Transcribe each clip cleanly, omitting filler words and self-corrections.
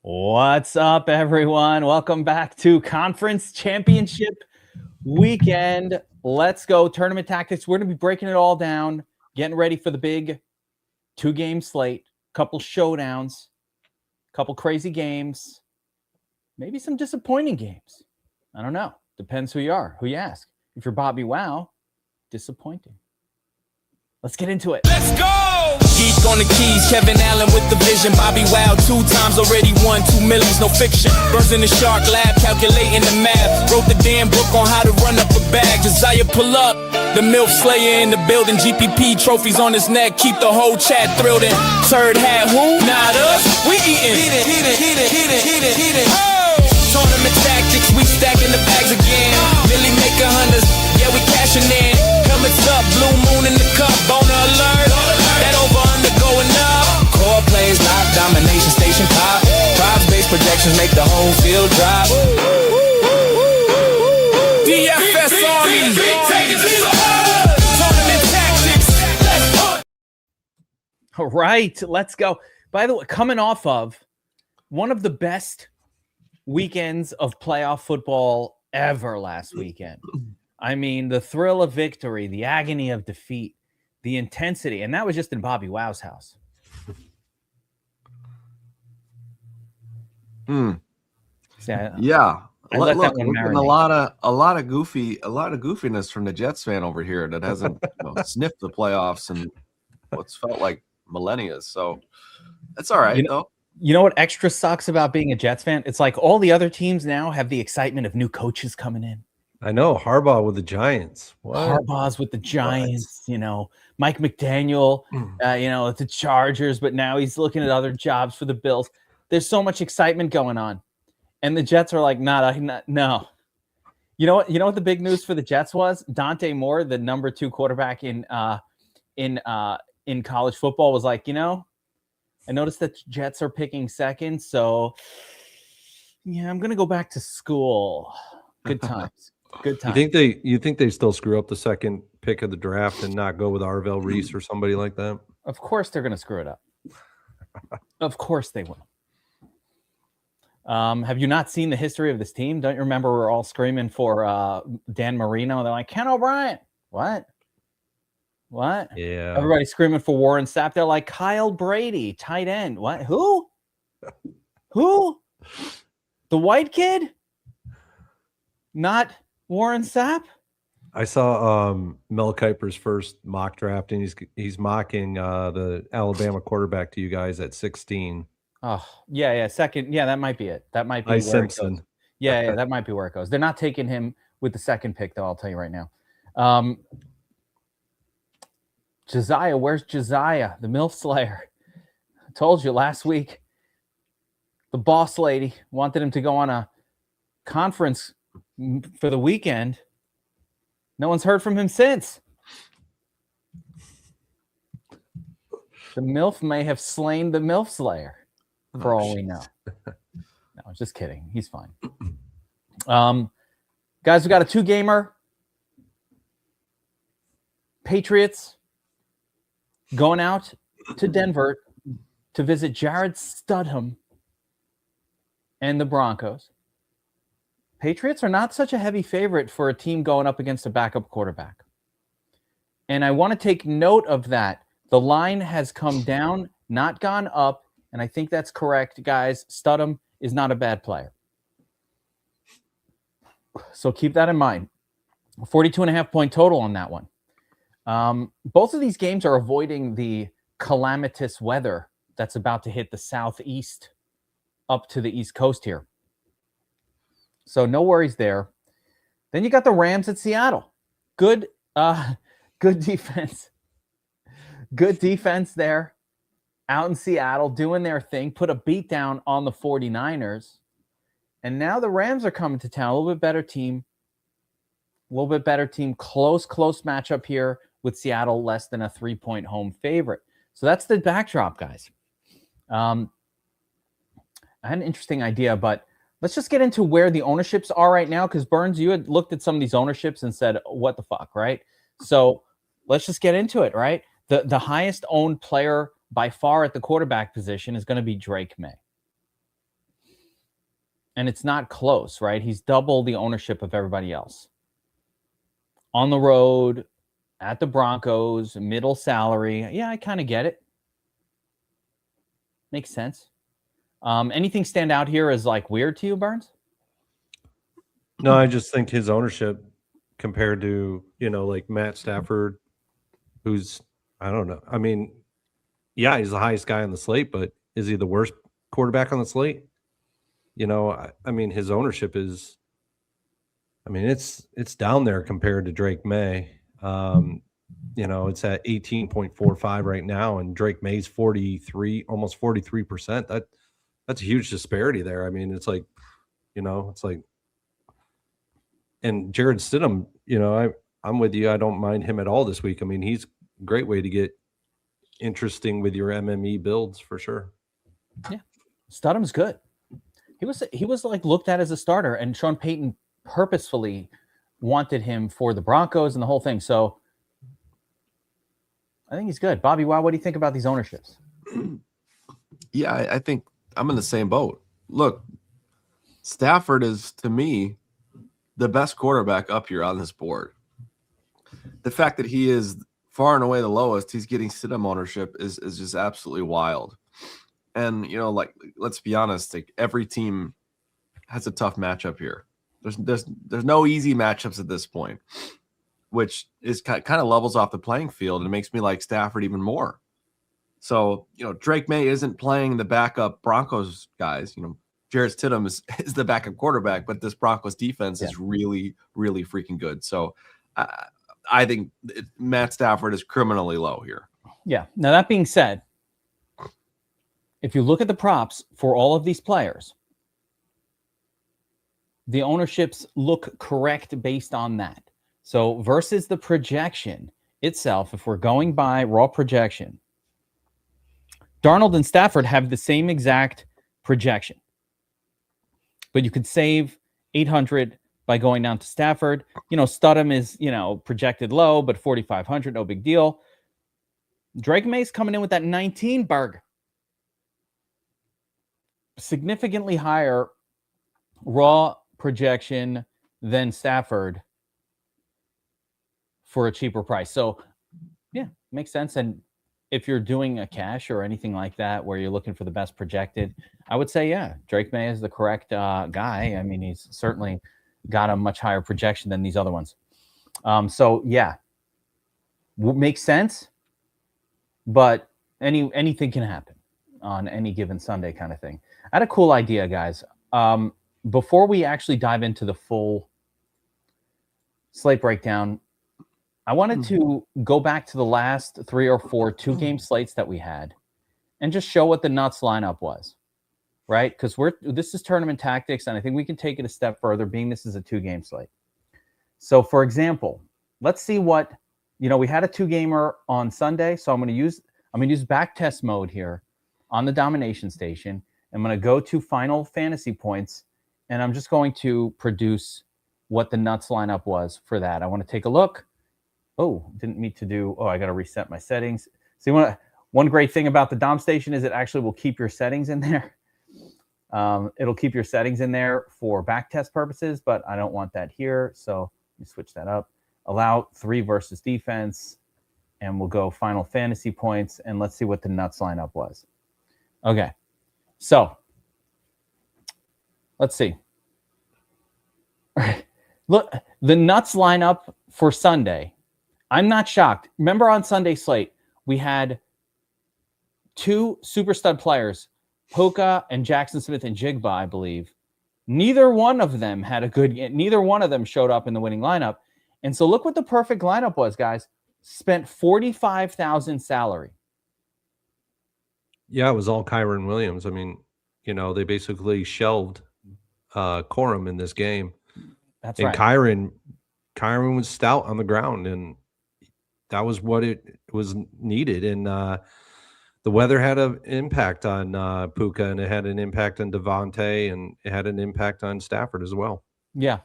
What's up, everyone? Welcome back to Conference Championship Weekend. Let's go. Tournament tactics. We're going to be breaking it all down, getting ready for the big 2-game slate, couple showdowns, couple crazy games, maybe some disappointing games. I don't know. Depends who you are, who you ask. If you're BobbyWow, disappointing. Let's get into it. Let's go! Geek on the keys, Kevin Allen with the vision. BobbyWow 2 times already won 2 millions, no fiction. Burns in the shark lab, calculating the math. Wrote the damn book on how to run up a bag. Desire pull up, the MILF Slayer in the building. GPP trophies on his neck, keep the whole chat thrilled in. Third hat, who? Not us, we eating. Hit it. Oh! Tournament tactics, we stacking the bags again. Really make $100s, yeah, we cashing in. Helmets up, blue moon in the cup, boner alert. That over under going up. Core plays lock, domination station pop. Props based projections make the whole field drop. DFS Army, take it to the heart. Tournament tactics, let's put. All right, let's go. By the way, coming off of one of the best weekends of playoff football ever last weekend. I mean, the thrill of victory, the agony of defeat, the intensity, and that was just in BobbyWow's house. Yeah. Look, a lot of goofiness from the Jets fan over here that hasn't sniffed the playoffs and what's felt like millennia. So that's all right, though. You know what extra sucks about being a Jets fan? It's like all the other teams now have the excitement of new coaches coming in. I know. Harbaugh with the Giants. What? Harbaugh's with the Giants, Mike McDaniel, at the Chargers, but now he's looking at other jobs for the Bills. There's so much excitement going on. And the Jets are like, no. You know what the big news for the Jets was? Dante Moore, the number 2 quarterback in college football, was like, I noticed that Jets are picking second, so yeah, I'm gonna go back to school. Good times. Good times. You think they still screw up the second pick of the draft and not go with Arvell Reese or somebody like that? Of course they're gonna screw it up. Of course they will. Have you not seen the history of this team? Don't you remember we're all screaming for Dan Marino? They're like, Ken O'Brien. What? Yeah. Everybody screaming for Warren Sapp. They're like, Kyle Brady, tight end. What? Who? The white kid? Not Warren Sapp? I saw Mel Kiper's first mock draft, and he's mocking the Alabama quarterback to you guys at 16. Oh, yeah. Second. Yeah, that might be it. That might be where Simpson. It goes. Yeah, that might be where it goes. They're not taking him with the second pick, though, I'll tell you right now. Josiah, where's Josiah? The MILF Slayer. I told you last week, the boss lady wanted him to go on a conference for the weekend. No one's heard from him since. The MILF may have slain the MILF Slayer, for all we know. No, just kidding. He's fine. Guys, we got a 2-gamer. Patriots going out to Denver to visit Jared Studham and the Broncos. Patriots are not such a heavy favorite for a team going up against a backup quarterback. And I want to take note of that. The line has come down, not gone up, and I think that's correct, guys. Studham is not a bad player. So keep that in mind. 42.5-point total on that one. Both of these games are avoiding the calamitous weather that's about to hit the southeast up to the East Coast here. So no worries there. Then you got the Rams at Seattle. Good defense. Good defense there out in Seattle doing their thing. Put a beat down on the 49ers. And now the Rams are coming to town. A little bit better team. Close matchup here with Seattle, less than a 3-point home favorite. So that's the backdrop, guys. I had an interesting idea, but let's just get into where the ownerships are right now, because Burns, you had looked at some of these ownerships and said, what the fuck, right? So let's just get into it, right? The highest owned player by far at the quarterback position is going to be Drake May. and it's not close, right? He's double the ownership of everybody else. On the road, at the Broncos, middle salary. Yeah, I kind of get it. Makes sense. Anything stand out here as like weird to you, Burns? No, I just think his ownership compared to, like Matt Stafford, who's, I don't know. I mean, yeah, he's the highest guy on the slate, but is he the worst quarterback on the slate? I mean, his ownership is, it's down there compared to Drake May. It's at 18.45 right now, and Drake May's 43, almost 43%. That's a huge disparity there. I mean, it's like, and Jared Stidham, I'm with you. I don't mind him at all this week. I mean, he's a great way to get interesting with your MME builds for sure. Yeah. Stidham's good. He was like looked at as a starter, and Sean Payton purposefully wanted him for the Broncos and the whole thing. So I think he's good. BobbyWow, what do you think about these ownerships? Yeah, I think I'm in the same boat. Look, Stafford is, to me, the best quarterback up here on this board. The fact that he is far and away the lowest, he's getting Stidham ownership is just absolutely wild. And, let's be honest, like every team has a tough matchup here. There's no easy matchups at this point, which is kind of levels off the playing field and makes me like Stafford even more. So, Drake May isn't playing the backup Broncos guys. Jared Stidham is the backup quarterback, but this Broncos defense is really, really freaking good. So I think Matt Stafford is criminally low here. Yeah. Now, that being said, if you look at the props for all of these players, the ownerships look correct based on that. So versus the projection itself, if we're going by raw projection, Darnold and Stafford have the same exact projection. But you could save 800 by going down to Stafford. Stidham is, projected low, but 4,500, no big deal. Drake May's coming in with that 19 burg. Significantly higher raw projection than Stafford for a cheaper price. So, yeah, makes sense. And if you're doing a cash or anything like that where you're looking for the best projected, I would say, yeah, Drake May is the correct guy. I mean, he's certainly got a much higher projection than these other ones. So, yeah, makes sense. But anything can happen on any given Sunday kind of thing. I had a cool idea, guys. Before we actually dive into the full slate breakdown, I wanted to go back to the last 3 or 4 2-game slates that we had and just show what the nuts lineup was, right? Because this is tournament tactics, and I think we can take it a step further, being this is a 2-game slate. So, for example, let's see what we had a 2-gamer on Sunday, so I'm going to use backtest mode here on the domination station. I'm going to go to final fantasy points, and I'm just going to produce what the nuts lineup was for that. I want to take a look. Oh, didn't mean to do. Oh, I got to reset my settings. See, one great thing about the Dom station is it actually will keep your settings in there. It'll keep your settings in there for backtest purposes, but I don't want that here. So let me switch that up. Allow 3 versus defense, and we'll go final fantasy points, and let's see what the nuts lineup was. Okay, so let's see. Look, the nuts lineup for Sunday. I'm not shocked. Remember on Sunday slate, we had 2 super stud players, Puka and Jackson Smith and Jigba, I believe. Neither one of them had a good game. Neither one of them showed up in the winning lineup. And so look what the perfect lineup was, guys. Spent $45,000 salary. Yeah, it was all Kyron Williams. I mean, they basically shelved Corum in this game. That's and right. Kyron was stout on the ground, and that was what it was needed. And the weather had an impact on Puka, and it had an impact on Devontae, and it had an impact on Stafford as well. Yeah,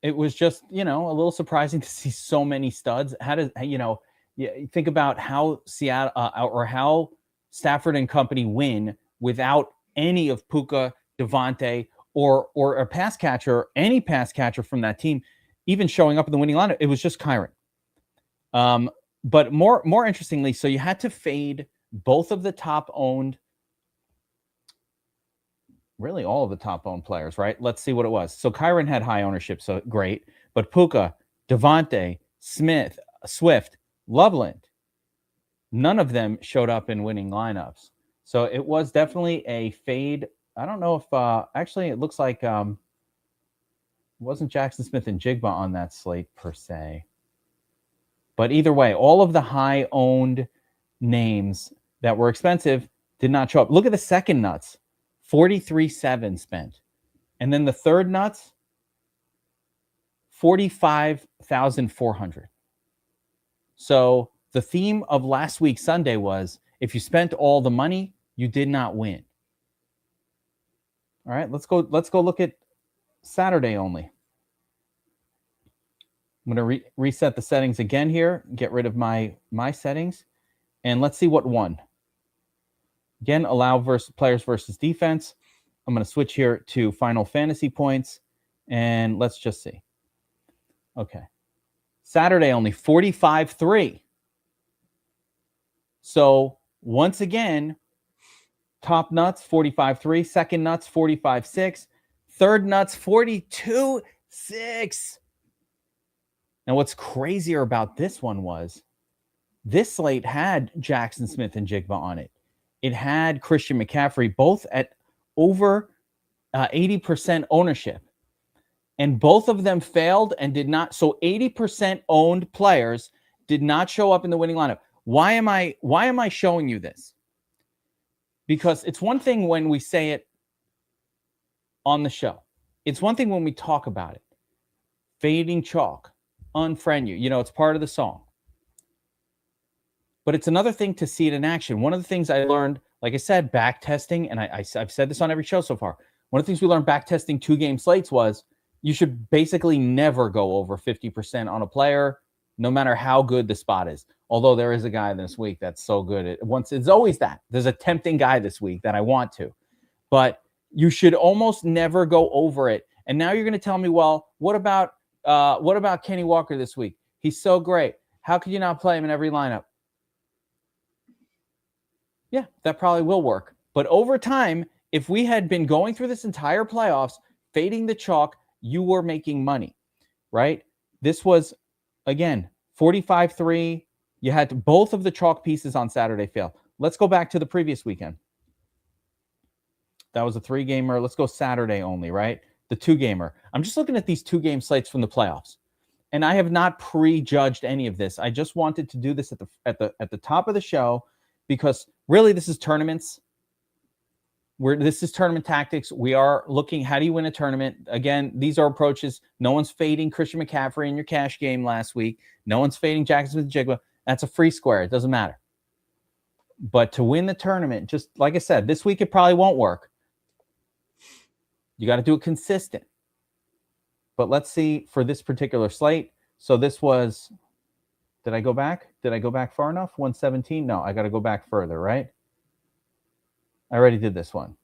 it was just, a little surprising to see so many studs. Think about how Seattle or how Stafford and company win without any of Puka, Devontae, or a pass catcher, any pass catcher from that team, even showing up in the winning lineup. It was just Kyren. But more interestingly, so you had to fade both of the top owned, really all of the top owned players, right? Let's see what it was. So Kyren had high ownership, so great. But Puka, Devontae, Smith, Swift, Loveland, none of them showed up in winning lineups. So it was definitely a fade. I don't know if actually it looks like it wasn't Jackson Smith and Jigba on that slate per se. But either way, all of the high owned names that were expensive did not show up. Look at the second nuts, 43.7 spent. And then the third nuts, 45,400. So the theme of last week Sunday was, if you spent all the money, you did not win. All right, let's go look at Saturday only. I'm going to reset the settings again here, get rid of my settings, and let's see what won. Again, allow players versus defense. I'm going to switch here to final fantasy points, and let's just see. Okay. Saturday only, 45.3. So once again, top nuts, 45.3. Second nuts, 45.6. Third nuts, 42.6. Now, what's crazier about this one was this slate had Jackson Smith and Jigba on it. It had Christian McCaffrey, both at over 80% ownership. And both of them failed and did not. So 80% owned players did not show up in the winning lineup. Why am I showing you this? Because it's one thing when we say it on the show. It's one thing when we talk about it. Fading chalk. Unfriend you. You know, it's part of the song. But it's another thing to see it in action. One of the things I learned, like I said, back testing, and I've said this on every show so far. One of the things we learned back testing 2-game slates was you should basically never go over 50% on a player, no matter how good the spot is. Although there is a guy this week that's so good. It's always that. There's a tempting guy this week that I want to. But you should almost never go over it. And now you're going to tell me, well, what about Kenny Walker this week? He's so great. How could you not play him in every lineup? Yeah, that probably will work. But over time, if we had been going through this entire playoffs, fading the chalk, you were making money, right? This was, again, 45.3. You had both of the chalk pieces on Saturday fail. Let's go back to the previous weekend. That was a 3-gamer. Let's go Saturday only, right? The 2-gamer. I'm just looking at these 2-game slates from the playoffs, and I have not prejudged any of this. I just wanted to do this at the top of the show because really this is tournaments. This is tournament tactics. We are looking, how do you win a tournament? Again, these are approaches. No one's fading Christian McCaffrey in your cash game last week. No one's fading Jackson Smith-Jigba. That's a free square. It doesn't matter. But to win the tournament, just like I said, this week it probably won't work. You got to do it consistent. But let's see for this particular slate. So this was, did I go back? Did I go back far enough? 117? No, I got to go back further, right? I already did this one.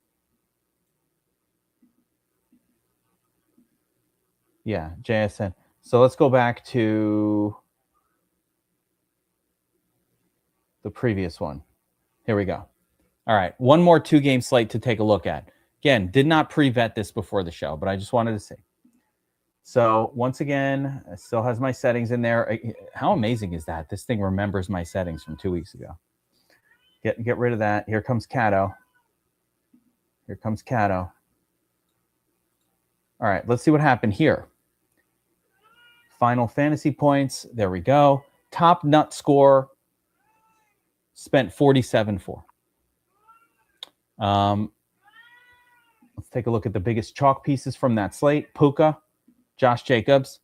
Yeah, JSN. So let's go back to the previous one. Here we go. All right, one more 2-game slate to take a look at. Again, did not pre-vet this before the show, but I just wanted to see. So once again, it still has my settings in there. How amazing is that? This thing remembers my settings from 2 weeks ago. Get rid of that. Here comes Cato. Here comes Cato. All right, let's see what happened here. Final fantasy points. There we go. Top nut score. Spent 47.4. Let's take a look at the biggest chalk pieces from that slate. Puka, Josh Jacobs.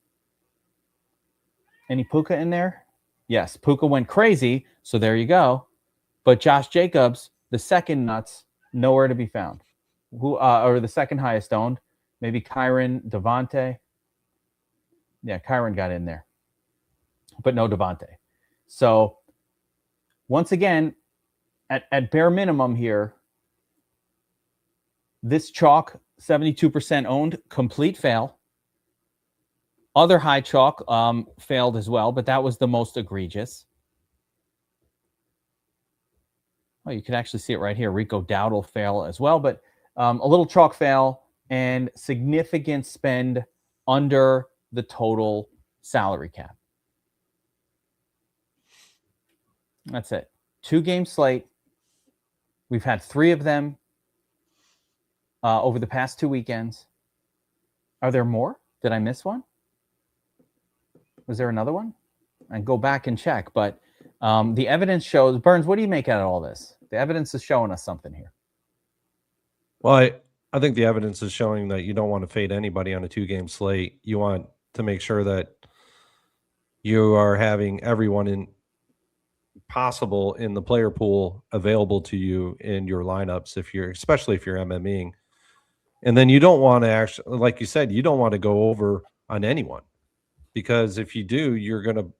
Any Puka in there? Yes, Puka went crazy, so there you go. But Josh Jacobs, the second nuts, nowhere to be found. Or the second highest owned, maybe Kyren, Devontae. Yeah, Kyren got in there, but no Devontae. So once again, at bare minimum here, this chalk 72% owned, complete fail. Other high chalk failed as well, but that was the most egregious. Oh, you can actually see it right here. Rico Dowdle fail as well, but a little chalk fail and significant spend under the total salary cap. That's it. 2-game slate. We've had 3 of them over the past 2 weekends. Are there more? Did I miss one? Was there another one? I go back and check, but the evidence shows. Burns, what do you make out of all this? The evidence is showing us something here. Well, I think the evidence is showing that you don't want to fade anybody on a 2-game slate. You want to make sure that you are having everyone possible in the player pool available to you in your lineups, especially if you're MMEing. And then you don't want to actually, like you said, you don't want to go over on anyone, because if you do, you're going to,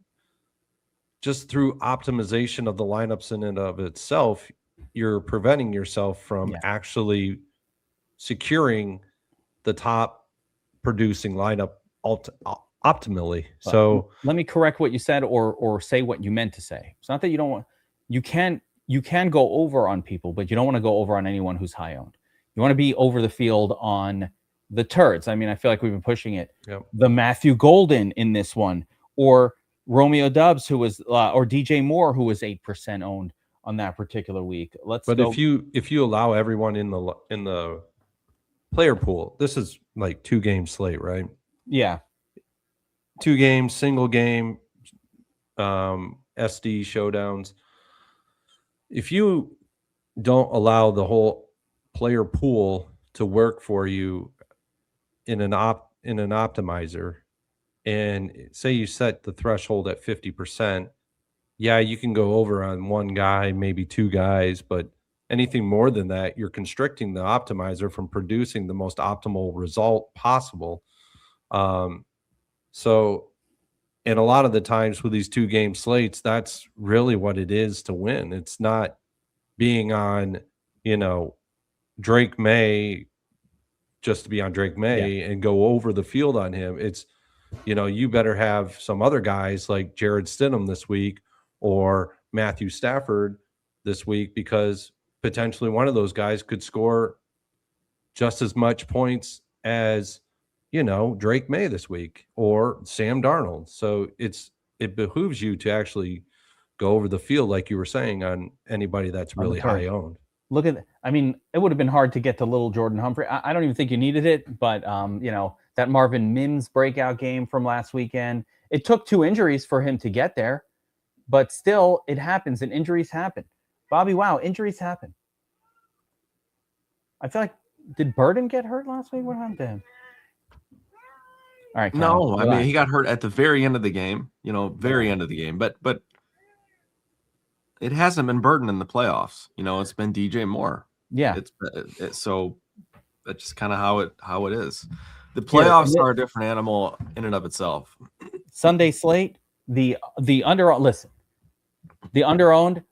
just through optimization of the lineups in and of itself, you're preventing yourself from actually securing the top producing lineup optimally. So let me correct what you said, or say what you meant to say. It's not that you don't want, you can go over on people, but you don't want to go over on anyone who's high owned. You want to be over the field on the turds. I mean, I feel like we've been pushing it. Yep. The Matthew Golden in this one, or Romeo Dubs, who was, or DJ Moore, who was 8% owned on that particular week. If you allow everyone in the player pool, this is like 2-game slate, right? Yeah. 2 games, single game, SD showdowns. If you don't allow the whole player pool to work for you in an optimizer, and say you set the threshold at 50%, yeah, you can go over on one guy, maybe 2 guys, but anything more than that, you're constricting the optimizer from producing the most optimal result possible. So, and a lot of the times with these 2-game slates, that's really what it is to win. It's not being on, Drake May just to be on Drake May and go over the field on him. It's, you better have some other guys like Jared Stidham this week or Matthew Stafford this week, because potentially one of those guys could score just as much points as, Drake May this week or Sam Darnold. So it behooves you to actually go over the field, like you were saying, on anybody that's really high owned. Look at, it would have been hard to get to little Jordan Humphrey. I don't even think you needed it, but that Marvin Mims breakout game from last weekend, it took 2 injuries for him to get there, but still it happens, and injuries happen. BobbyWow, injuries happen. I feel like, did Burden get hurt last week? What happened to him? All right. No, I mean, he got hurt at the very end of the game, very end of the game, but it hasn't been Burden in the playoffs. It's been DJ Moore. Yeah. So that's just kind of how it is. The playoffs are a different animal in and of itself. Sunday slate, the under-owned,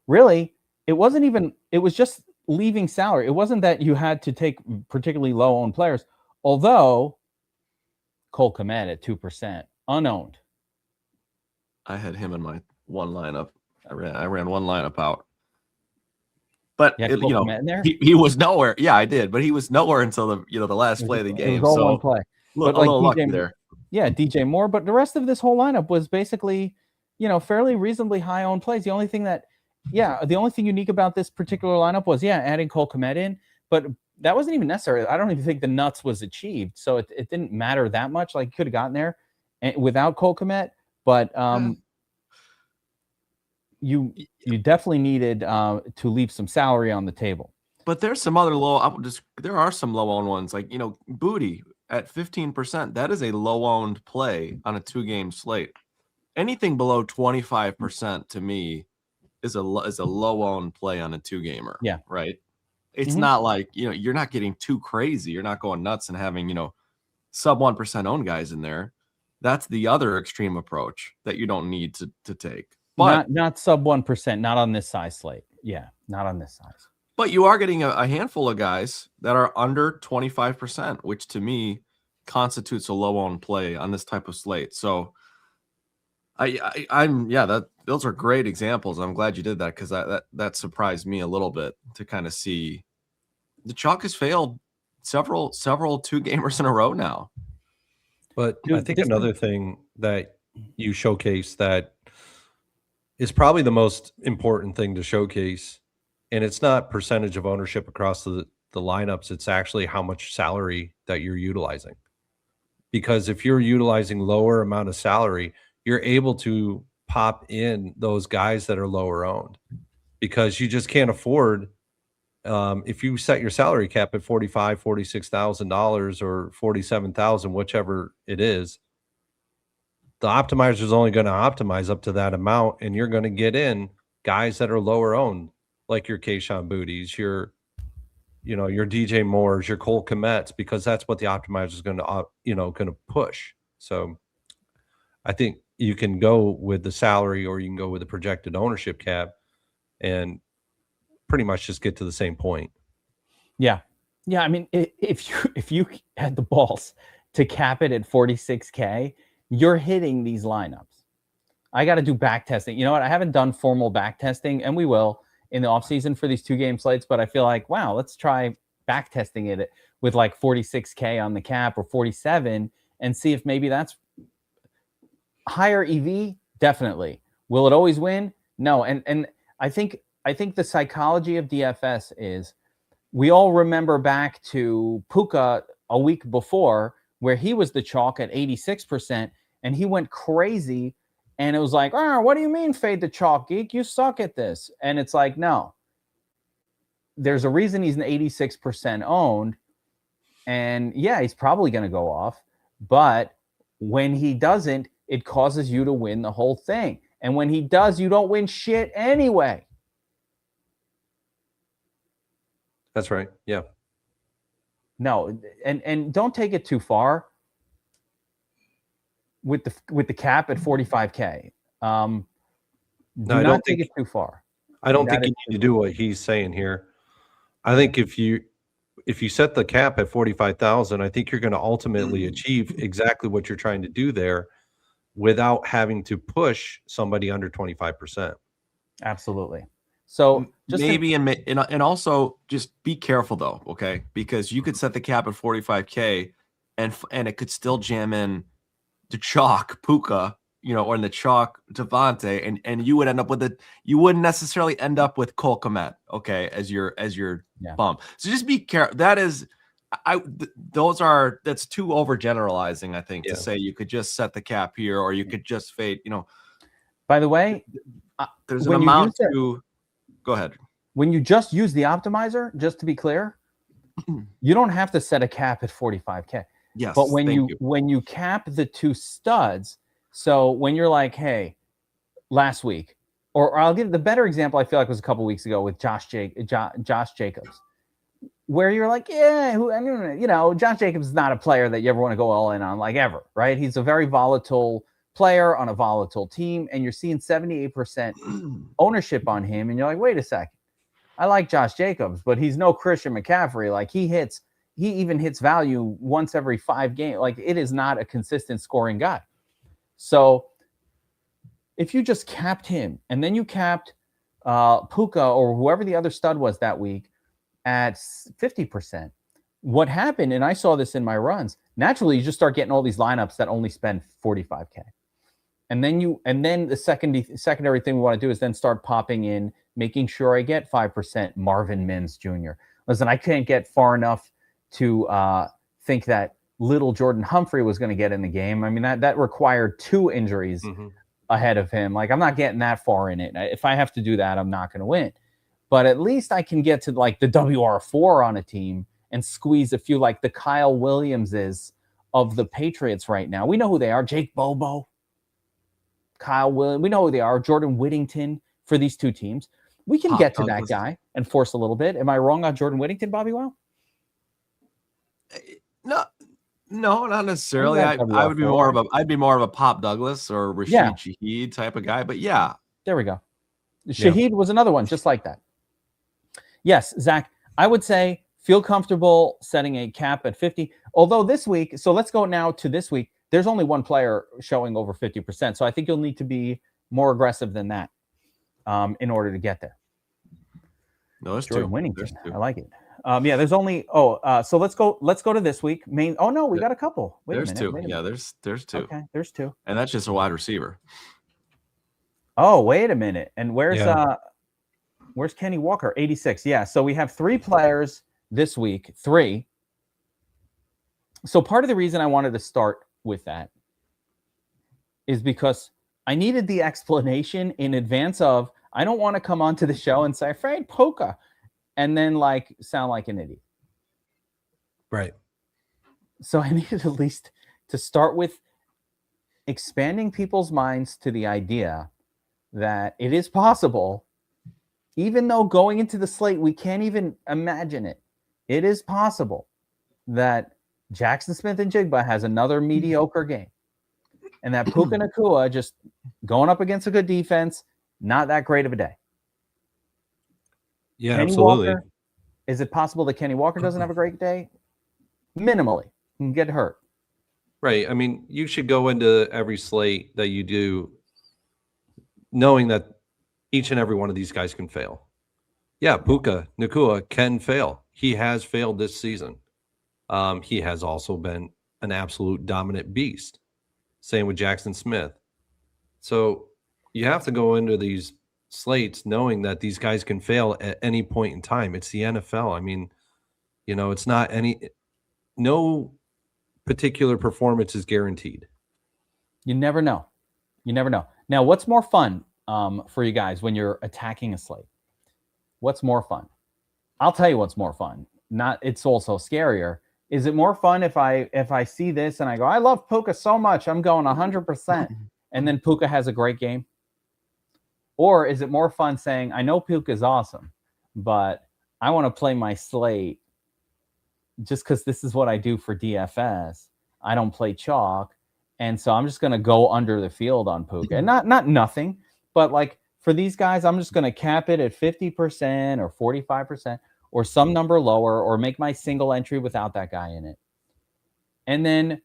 really, it was just leaving salary. It wasn't that you had to take particularly low-owned players, although Cole Kmet at 2%, unowned. I had him in my one lineup. I ran one lineup out. But he was nowhere. Yeah, I did, but he was nowhere until the last play of the game. So one play. But a little lucky there. Yeah, DJ Moore. But the rest of this whole lineup was basically, fairly reasonably high owned plays. The only thing unique about this particular lineup was adding Cole Kmet in, but that wasn't even necessary. I don't even think the nuts was achieved, so it didn't matter that much. Like, you could have gotten there without Cole Kmet, but you definitely needed to leave some salary on the table. But there's some other there are some low owned ones, like Booty at 15%. That is a low owned play on a 2-game slate. Anything below 25% to me is a low owned play on a 2-gamer. Yeah, right. It's not like you're not getting too crazy. You're not going nuts and having sub 1% owned guys in there. That's the other extreme approach that you don't need to take. But not sub 1%, not on this size slate. Yeah, not on this size. But you are getting a handful of guys that are under 25%, which to me constitutes a low-owned play on this type of slate. So those are great examples. I'm glad you did that because that surprised me a little bit to kind of see the chalk has failed several 2-gamers in a row now. But I think another thing that you showcase that is probably the most important thing to showcase, and it's not percentage of ownership across the lineups, it's actually how much salary that you're utilizing. Because if you're utilizing lower amount of salary, you're able to pop in those guys that are lower owned, because you just can't afford. If you set your salary cap at $45,000, $46,000 or $47,000, whichever it is, the optimizer is only going to optimize up to that amount, and you're going to get in guys that are lower owned, like your Kayshon Booties, your DJ Moores, your Cole Kmets, because that's what the optimizer is going to push. So I think you can go with the salary, or you can go with the projected ownership cap, and pretty much just get to the same point. Yeah. I mean, if you had the balls to cap it at 46K, you're hitting these lineups. I got to do back testing. You know what? I haven't done formal back testing, and we will in the offseason for these 2-game slates, but I feel like, wow, let's try back testing it with like 46K on the cap or 47 and see if maybe that's higher EV. Definitely. Will it always win? No. And I think the psychology of DFS is, we all remember back to Puka a week before, where he was the chalk at 86% and he went crazy. And it was like, oh, what do you mean fade the chalk, Geek? You suck at this. And it's like, no, there's a reason he's an 86% owned. And yeah, he's probably going to go off. But when he doesn't, it causes you to win the whole thing. And when he does, you don't win shit anyway. That's right. Yeah. No, and don't take it too far with the cap at 45K. No, I don't take it too far. I don't think you need to do what he's saying here. I think if you set the cap at 45,000, I think you're going to ultimately achieve exactly what you're trying to do there without having to push somebody under 25%. Absolutely. So just maybe and also just be careful though, okay? Because you could set the cap at 45K and it could still jam in the chalk Puka, or in the chalk Devontae, and you would end up with you wouldn't necessarily end up with Cole Kmet, okay, as your bump. So just be careful. That's too overgeneralizing, I think, to say you could just set the cap here or you could just fade, By the way, there's an amount to go ahead. When you just use the optimizer, just to be clear, you don't have to set a cap at 45K. Yes. But when you cap the two studs, so when you're like, hey, last week, or I'll give the better example, I feel like was a couple weeks ago with Josh Jacobs, where you're like, Josh Jacobs is not a player that you ever want to go all in on, like, ever, right? He's a very volatile player on a volatile team, and you're seeing 78% ownership on him, and you're like, wait a second, I like Josh Jacobs, but he's no Christian McCaffrey. Like, he even hits value once every 5 games. Like, it is not a consistent scoring guy. So if you just capped him and then you capped Puka or whoever the other stud was that week at 50%, what happened, and I saw this in my runs, naturally you just start getting all these lineups that only spend 45K. And then the secondary thing we want to do is then start popping in, making sure I get 5% Marvin Mims Jr. Listen, I can't get far enough to think that little Jordan Humphrey was going to get in the game. I mean, that required 2 injuries ahead of him. Like, I'm not getting that far in it. If I have to do that, I'm not going to win. But at least I can get to like the WR4 on a team and squeeze a few, like the Kyle Williamses of the Patriots right now. We know who they are. Jake Bobo, Kyle Williams. We know who they are. Jordan Whittington for these 2 teams. We can get to that guy and force a little bit. Am I wrong on Jordan Whittington, BobbyWow? No, not necessarily. I'd be more of a Pop Douglas or Rashid Shaheed type of guy. But yeah, there we go. Shaheed was another one just like that. Yes, Zach, I would say feel comfortable setting a cap at 50. Although this week, so let's go now to this week. There's only one player showing over 50%. So I think you'll need to be more aggressive than that in order to get there. No, there's two. There's two. I like it. Yeah, there's only so let's go to this week. We got a couple. There's two. Yeah, there's two. Okay, there's two. And that's just a wide receiver. Oh, wait a minute. And where's Kenny Walker? 86. Yeah, so we have 3 players this week. 3. So part of the reason I wanted to start with that is because I needed the explanation in advance of, I don't want to come onto the show and say, afraid Puka, and then sound like an idiot. Right. So I needed at least to start with expanding people's minds to the idea that it is possible, even though going into the slate, we can't even imagine it. It is possible that Jackson Smith-Njigba has another mediocre game, and that Puka Nacua just going up against a good defense, not that great of a day. Yeah, Kenny absolutely. Walker, is it possible that Kenny Walker doesn't have a great day? Minimally. He can get hurt. Right. I mean, you should go into every slate that you do knowing that each and every one of these guys can fail. Yeah, Puka Nacua can fail. He has failed this season. He has also been an absolute dominant beast. Same with Jackson Smith. So you have to go into these slates knowing that these guys can fail at any point in time. It's the NFL. I mean, it's not no particular performance is guaranteed. You never know. Now, what's more fun for you guys when you're attacking a slate? What's more fun? I'll tell you what's more fun. It's also scarier. Is it more fun if I see this and I go, I love Puka so much, I'm going 100%, and then Puka has a great game? Or is it more fun saying, I know Puka is awesome, but I want to play my slate just because this is what I do for DFS. I don't play chalk, and so I'm just going to go under the field on Puka. And not nothing, but for these guys, I'm just going to cap it at 50% or 45%. Or some number lower, or make my single entry without that guy in it. And then,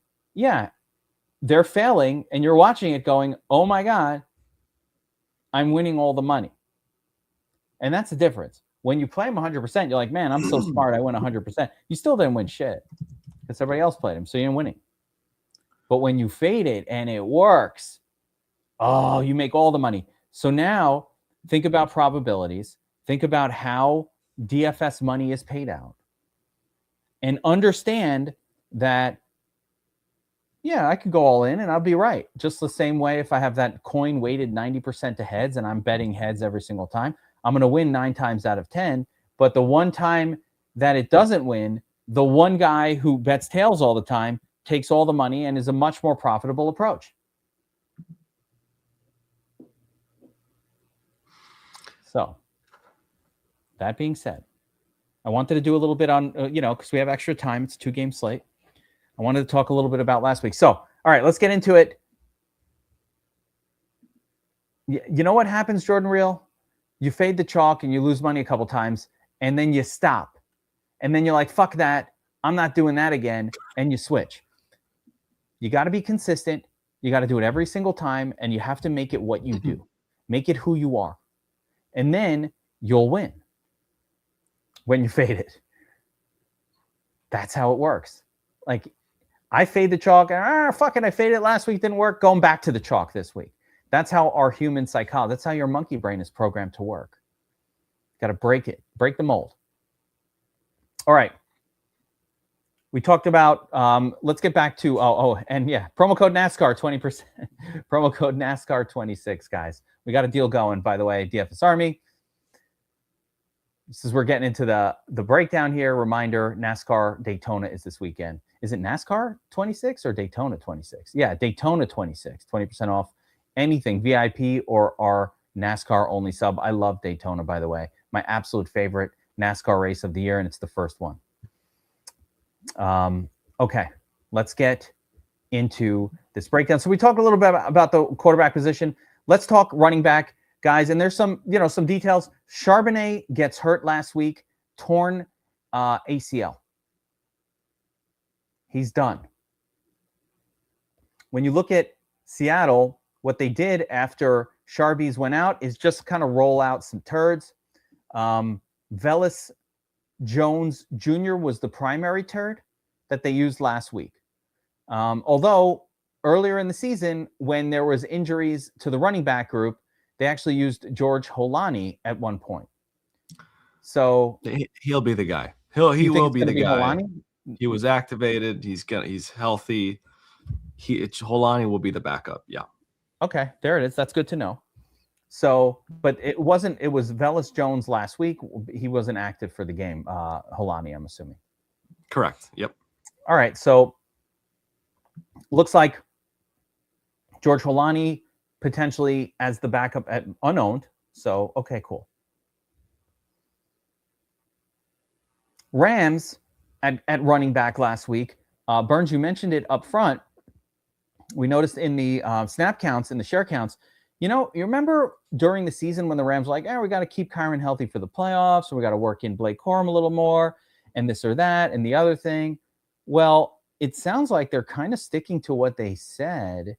they're failing, and you're watching it going, oh my God, I'm winning all the money. And that's the difference. When you play him 100%, you're like, man, I'm so smart, I win 100%. You still didn't win shit because everybody else played him, so you're winning. But when you fade it and it works, you make all the money. So now think about probabilities. Think about how DFS money is paid out, and understand that, I could go all in and I'll be right. Just the same way if I have that coin weighted 90% to heads and I'm betting heads every single time, I'm going to win 9 times out of 10. But the one time that it doesn't win, the one guy who bets tails all the time takes all the money and is a much more profitable approach. So, that being said, I wanted to do a little bit on, because we have extra time. It's a 2-game slate. I wanted to talk a little bit about last week. So, all right, let's get into it. You know what happens, Jordan Real? You fade the chalk and you lose money a couple times, and then you stop. And then you're like, fuck that. I'm not doing that again. And you switch. You got to be consistent. You got to do it every single time, and you have to make it what you do. Make it who you are. And then you'll win. When you fade it. That's how it works. I fade the chalk, and fuck it, I faded it last week, didn't work, going back to the chalk this week. That's how our human psychology, that's how your monkey brain is programmed to work. Got to break the mold. All right. We talked about, let's get back to, promo code NASCAR 20%, promo code NASCAR 26, guys. We got a deal going, by the way, DFS Army. We're getting into the breakdown here. Reminder, NASCAR Daytona is this weekend. Is it NASCAR 26 or Daytona 26? Yeah, Daytona 26, 20% off anything, VIP or our NASCAR only sub. I love Daytona, by the way. My absolute favorite NASCAR race of the year, and it's the first one. Okay, let's get into this breakdown. So we talked a little bit about the quarterback position. Let's talk running back. Guys, and there's some details. Charbonnet gets hurt last week. torn ACL. He's done. When you look at Seattle, what they did after Charbies went out is just kind of roll out some turds. Velus Jones Jr. was the primary turd that they used last week. Although earlier in the season, when there was injuries to the running back group, they actually used George Holani at one point. So he'll be the guy. He will be the guy. Holani? He was activated. He's healthy. Holani will be the backup. Yeah. Okay, there it is. That's good to know. So, but it was Velus Jones last week. He wasn't active for the game. Holani, I'm assuming. Correct. Yep. All right. So looks like George Holani potentially as the backup at unowned. So, okay, cool. Rams at running back last week. Burns, you mentioned it up front. We noticed in the snap counts and the share counts, you remember during the season when the Rams were like, we got to keep Kyren healthy for the playoffs, so we got to work in Blake Corum a little more, and this or that, and the other thing. Well, it sounds like they're kind of sticking to what they said,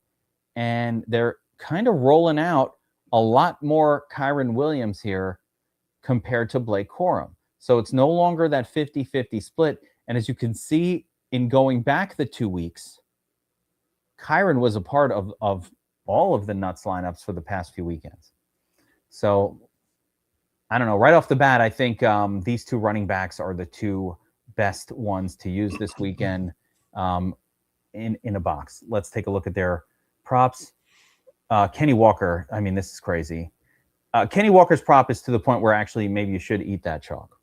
and they're kind of rolling out a lot more Kyren Williams here compared to Blake Corum. So it's no longer that 50-50 split. And as you can see in going back the 2 weeks, Kyren was a part of all of the nuts lineups for the past few weekends. So I don't know. Right off the bat, I think these two running backs are the two best ones to use this weekend in a box. Let's take a look at their props. Kenny Walker. I mean, this is crazy. Kenny Walker's prop is to the point where actually maybe you should eat that chalk.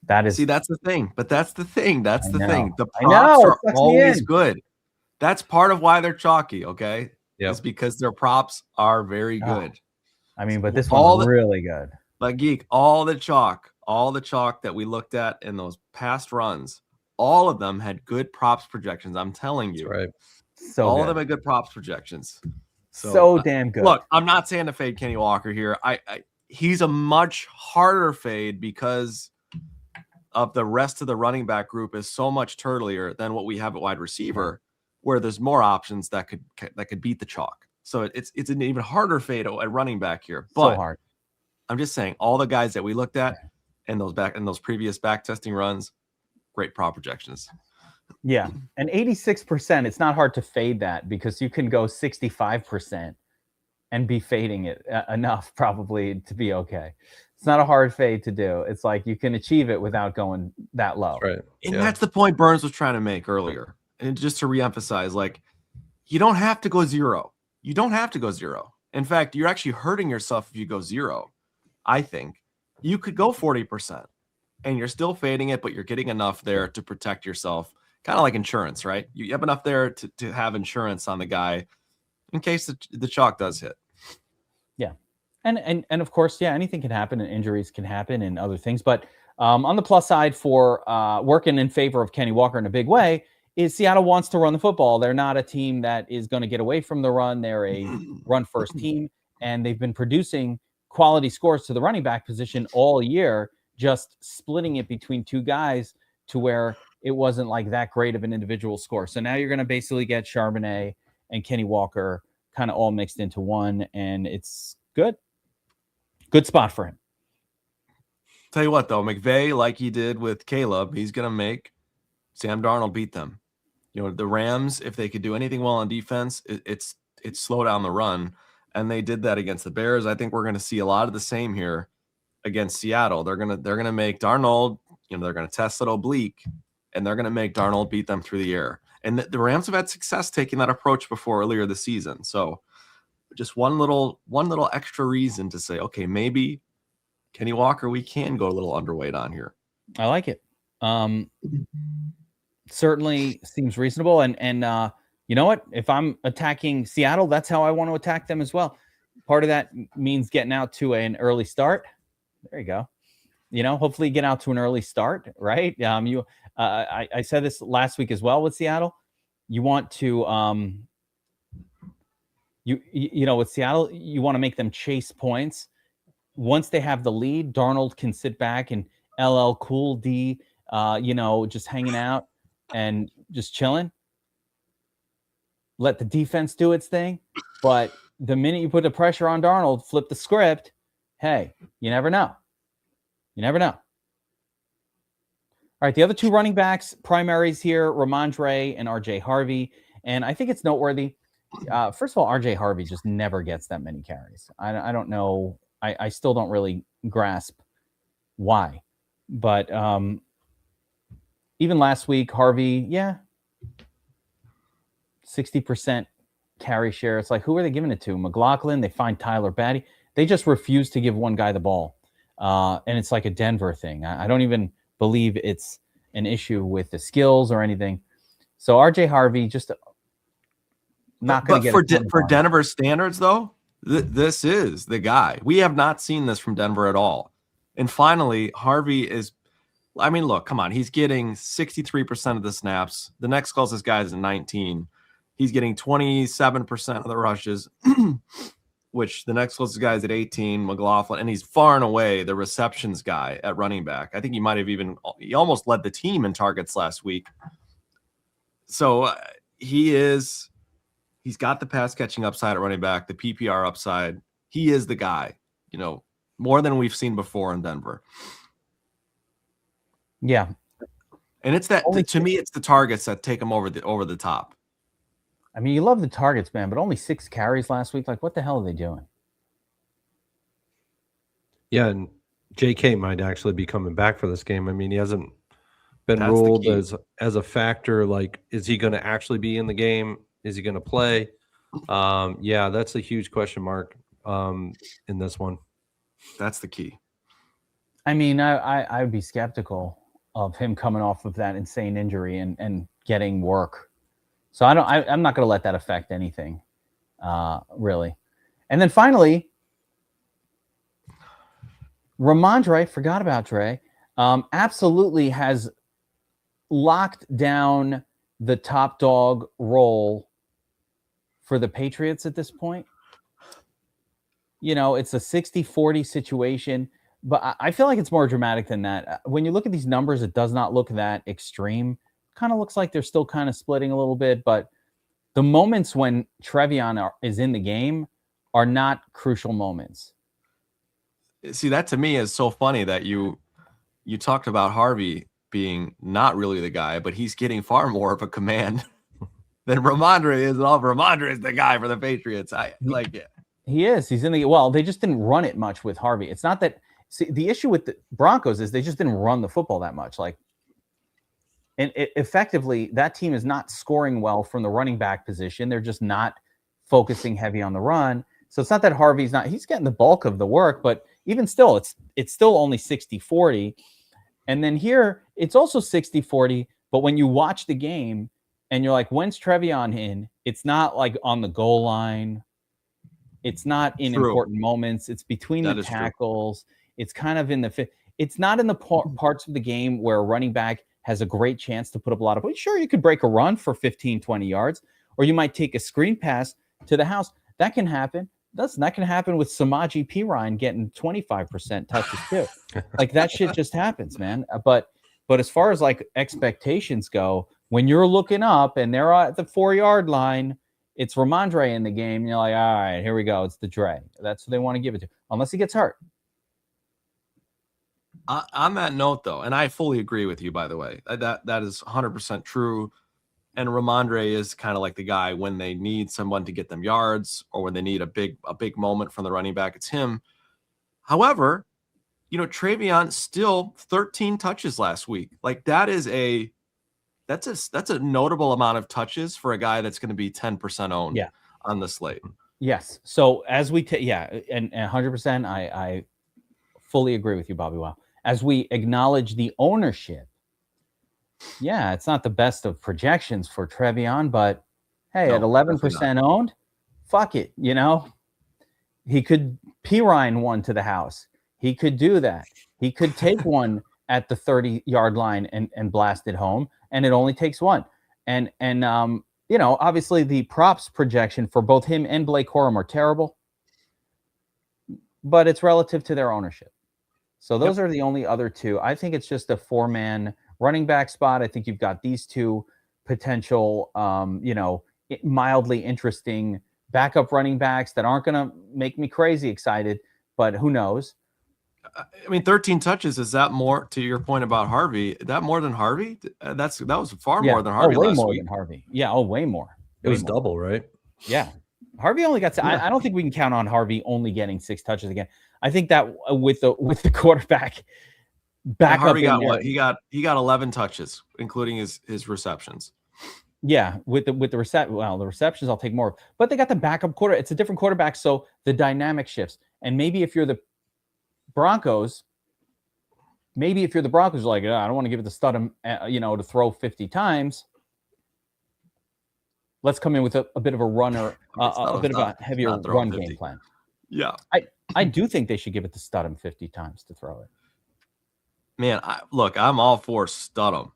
That's the thing. But that's the thing. That's the thing. The props are always good. That's part of why they're chalky, okay? Yep. It's because their props are very good. I mean, but this one's really good. But Geek, all the chalk that we looked at in those past runs, all of them had good props projections. I'm telling you. That's right. So all of them had good props projections. So damn good. Look, I'm not saying to fade Kenny Walker here. He's a much harder fade because of the rest of the running back group is so much turtlier than what we have at wide receiver, where there's more options that could beat the chalk. So it's an even harder fade at running back here. But so hard. I'm just saying, all the guys that we looked at in those previous back testing runs, great prop projections. Yeah, and 86%. It's not hard to fade that because you can go 65% and be fading it enough probably to be okay. It's not a hard fade to do. It's like you can achieve it without going that low. Right. And that's the point Burns was trying to make earlier. And just to reemphasize, like, you don't have to go zero. You don't have to go zero. In fact, you're actually hurting yourself if you go zero. I think you could go 40% and you're still fading it, but you're getting enough there to protect yourself. Kind of like insurance, right? You have enough there to have insurance on the guy in case the chalk does hit. Yeah. And of course, anything can happen and injuries can happen and other things. But on the plus side for working in favor of Kenny Walker in a big way is Seattle wants to run the football. They're not a team that is going to get away from the run. They're a run-first team, and they've been producing quality scores to the running back position all year, just splitting it between two guys to where it wasn't like that great of an individual score. So now you're going to basically get Charbonnet and Kenny Walker kind of all mixed into one, and it's good. Good spot for him. Tell you what, though, McVay, like he did with Caleb, he's going to make Sam Darnold beat them. The Rams, if they could do anything well on defense, it's slow down the run, and they did that against the Bears. I think we're going to see a lot of the same here against Seattle. They're gonna make Darnold. They're going to test that oblique, and they're going to make Darnold beat them through the air. And the Rams have had success taking that approach before earlier this season. So just one little extra reason to say, okay, maybe Kenny Walker, we can go a little underweight on here. I like it. Certainly seems reasonable. And you know what? If I'm attacking Seattle, that's how I want to attack them as well. Part of that means getting out to an early start. There you go. Hopefully get out to an early start, right? I said this last week as well with Seattle. You want to, with Seattle, you want to make them chase points. once they have the lead, Darnold can sit back and LL Cool D, just hanging out and just chilling. Let the defense do its thing. But the minute you put the pressure on Darnold, flip the script, hey, you never know. You never know. All right, the other two running backs, primaries here, Ramondre and RJ Harvey. And I think it's noteworthy. First of all, RJ Harvey just never gets that many carries. I don't know. I still don't really grasp why. But even last week, Harvey, 60% carry share. It's like, who are they giving it to? McLaughlin? They find Tyler Batty. They just refuse to give one guy the ball. And it's like a Denver thing. I don't even believe it's an issue with the skills or anything. So RJ Harvey just not going to get for Denver standards, though. This is the guy. We have not seen this from Denver at all. And finally, Harvey is, I mean, look, come on. He's getting 63% of the snaps. The next closest guy is at 19. He's getting 27% of the rushes, which the next closest guy is at 18, McLaughlin. And he's far and away the receptions guy at running back. I think he almost led the team in targets last week. So he's got the pass catching upside at running back, the PPR upside. He is the guy, more than we've seen before in Denver. Yeah. And it's that, to me, it's the targets that take him over the top. I mean, you love the targets, man, but only 6 carries last week. Like, what the hell are they doing? Yeah, and JK might actually be coming back for this game. I mean, he hasn't been ruled as a factor. Like, is he going to actually be in the game? Is he going to play? That's a huge question mark in this one. That's the key. I mean, I would be skeptical of him coming off of that insane injury and getting work. So I'm not going to let that affect anything, really. And then finally, Ramondre, forgot about Dre, absolutely has locked down the top dog role for the Patriots at this point. It's a 60-40 situation, but I feel like it's more dramatic than that. When you look at these numbers, it does not look that extreme. Kind of looks like they're still kind of splitting a little bit, but the moments when Trevion is in the game are not crucial moments. See, that to me is so funny that you talked about Harvey being not really the guy, but he's getting far more of a command than Ramondre is. Ramondre is the guy for the Patriots. I like it. He is. He's in the they just didn't run it much with Harvey. It's not that. See, the issue with the Broncos is they just didn't run the football that much. And effectively, that team is not scoring well from the running back position. They're just not focusing heavy on the run. So it's not that he's getting the bulk of the work, but even still, it's still only 60-40. And then here, it's also 60-40, but when you watch the game and you're like, when's Trevion in? It's not like on the goal line. It's not in important moments. It's between the tackles. It's kind of in it's not in the parts of the game where a running back has a great chance to put up a lot of points. Sure, you could break a run for 15, 20 yards, or you might take a screen pass to the house. That can happen. That can happen with Samaje Perine getting 25% touches too. Like that shit just happens, man. But as far as like expectations go, when you're looking up and they're at the 4-yard line, it's Ramondre in the game. You're like, all right, here we go. It's the Dre. That's who they want to give it to, unless he gets hurt. On that note, though, and I fully agree with you, by the way, that is 100% true. And Ramondre is kind of like the guy when they need someone to get them yards or when they need a big moment from the running back, it's him. However, Trevion still 13 touches last week. Like that's a notable amount of touches for a guy that's going to be 10% owned on the slate. Yes. So as we and 100%, I fully agree with you, BobbyWow. As we acknowledge the ownership, it's not the best of projections for Trevion, but hey, at 11% owned, fuck it. He could Perine one to the house. He could do that. He could take one at the 30-yard line and blast it home, and it only takes one. And obviously the props projection for both him and Blake Corum are terrible. but it's relative to their ownership. So those are the only other two. I think it's just a 4-man running back spot. I think you've got these two potential, mildly interesting backup running backs that aren't going to make me crazy excited, but who knows? I mean, 13 touches, is that more, to your point about Harvey? Is that more than Harvey? That was far more than Harvey way last more week. than Harvey. Yeah, way more. It was double, right? Yeah. Harvey only got I don't think we can count on Harvey only getting 6 touches again. I think that with the quarterback back Harvey up got there, what? He got 11 touches, including his receptions. Yeah, with the the receptions I'll take more. But they got the backup quarter. It's a different quarterback, so the dynamic shifts. And maybe if you're the Broncos, you're like, I don't want to give it to Studham, to throw 50 times. Let's come in with a bit of a runner, a bit of a heavier run game plan. Yeah. I do think they should give it to Studham 50 times to throw it. Man, I'm all for Studham,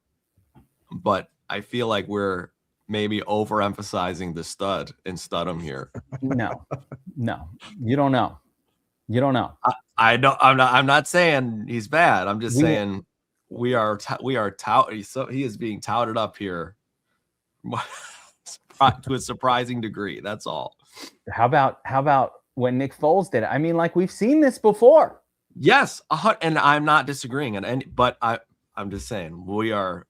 but I feel like we're maybe overemphasizing the stud in Studham here. No, you don't know. I don't. I'm not saying he's bad. I'm just saying we are touted. So he is being touted up here to a surprising degree. That's all. How about when Nick Foles did it? I mean, like, we've seen this before. Yes, and I'm not disagreeing. But I'm just saying we are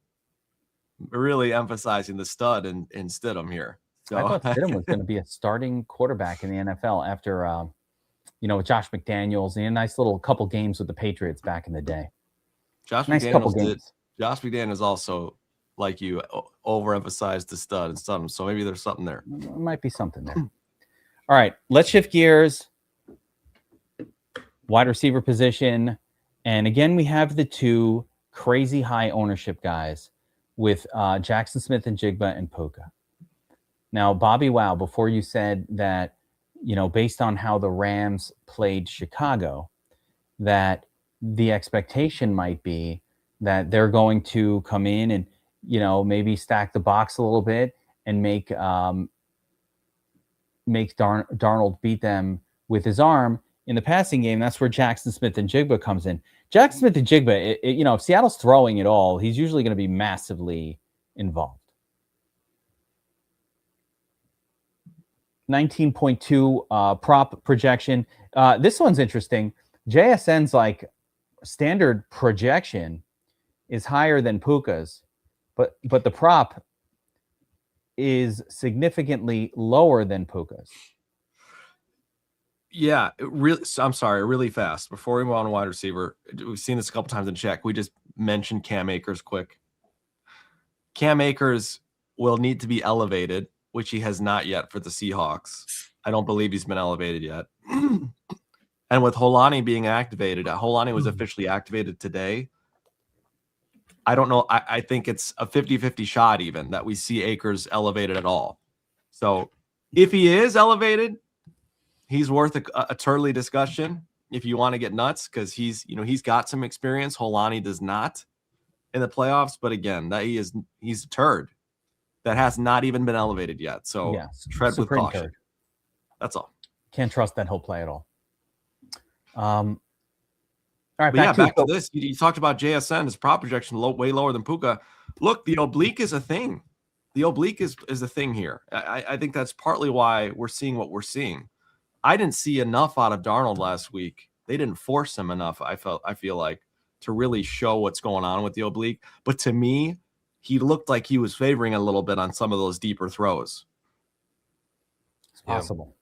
really emphasizing the stud in Stidham here. So I thought Stidham was going to be a starting quarterback in the NFL after, with Josh McDaniels and a nice little couple games with the Patriots back in the day. Josh McDaniels also, like you, overemphasized the stud and Stidham. So maybe there's something there. There might be something there. All right, let's shift gears. Wide receiver position. And again, we have the two crazy high ownership guys with Jackson Smith and Jigba and Puka. Now, BobbyWow, before you said that, based on how the Rams played Chicago, that the expectation might be that they're going to come in and, maybe stack the box a little bit and make Darnold beat them with his arm in the passing game. That's where Jackson Smith and Jigba comes in. Jackson Smith and Jigba, if Seattle's throwing it all, he's usually going to be massively involved. 19.2 prop projection. This one's interesting. JSN's standard projection is higher than Puka's, but the prop is significantly lower than Puka's. Yeah, I'm sorry, really fast. Before we move on to wide receiver, we've seen this a couple times in check. We just mentioned Cam Akers quick. Cam Akers will need to be elevated, which he has not yet for the Seahawks. I don't believe he's been elevated yet. And with Holani being activated, Holani was officially activated today. I don't know. I think it's a 50-50 shot even that we see Akers elevated at all. So if he is elevated, he's worth a Turley discussion if you want to get nuts, because he's got some experience. Holani does not in the playoffs, but again, he's a turd that has not even been elevated yet. So tread with caution. Turd. That's all. Can't trust that he'll play at all. All right, back to this. You talked about JSN, his prop projection way lower than Puka. Look, the oblique is a thing. The oblique is a thing here. I think that's partly why we're seeing what we're seeing. I didn't see enough out of Darnold last week. They didn't force him enough, I feel like, to really show what's going on with the oblique. But to me, he looked like he was favoring a little bit on some of those deeper throws. It's possible.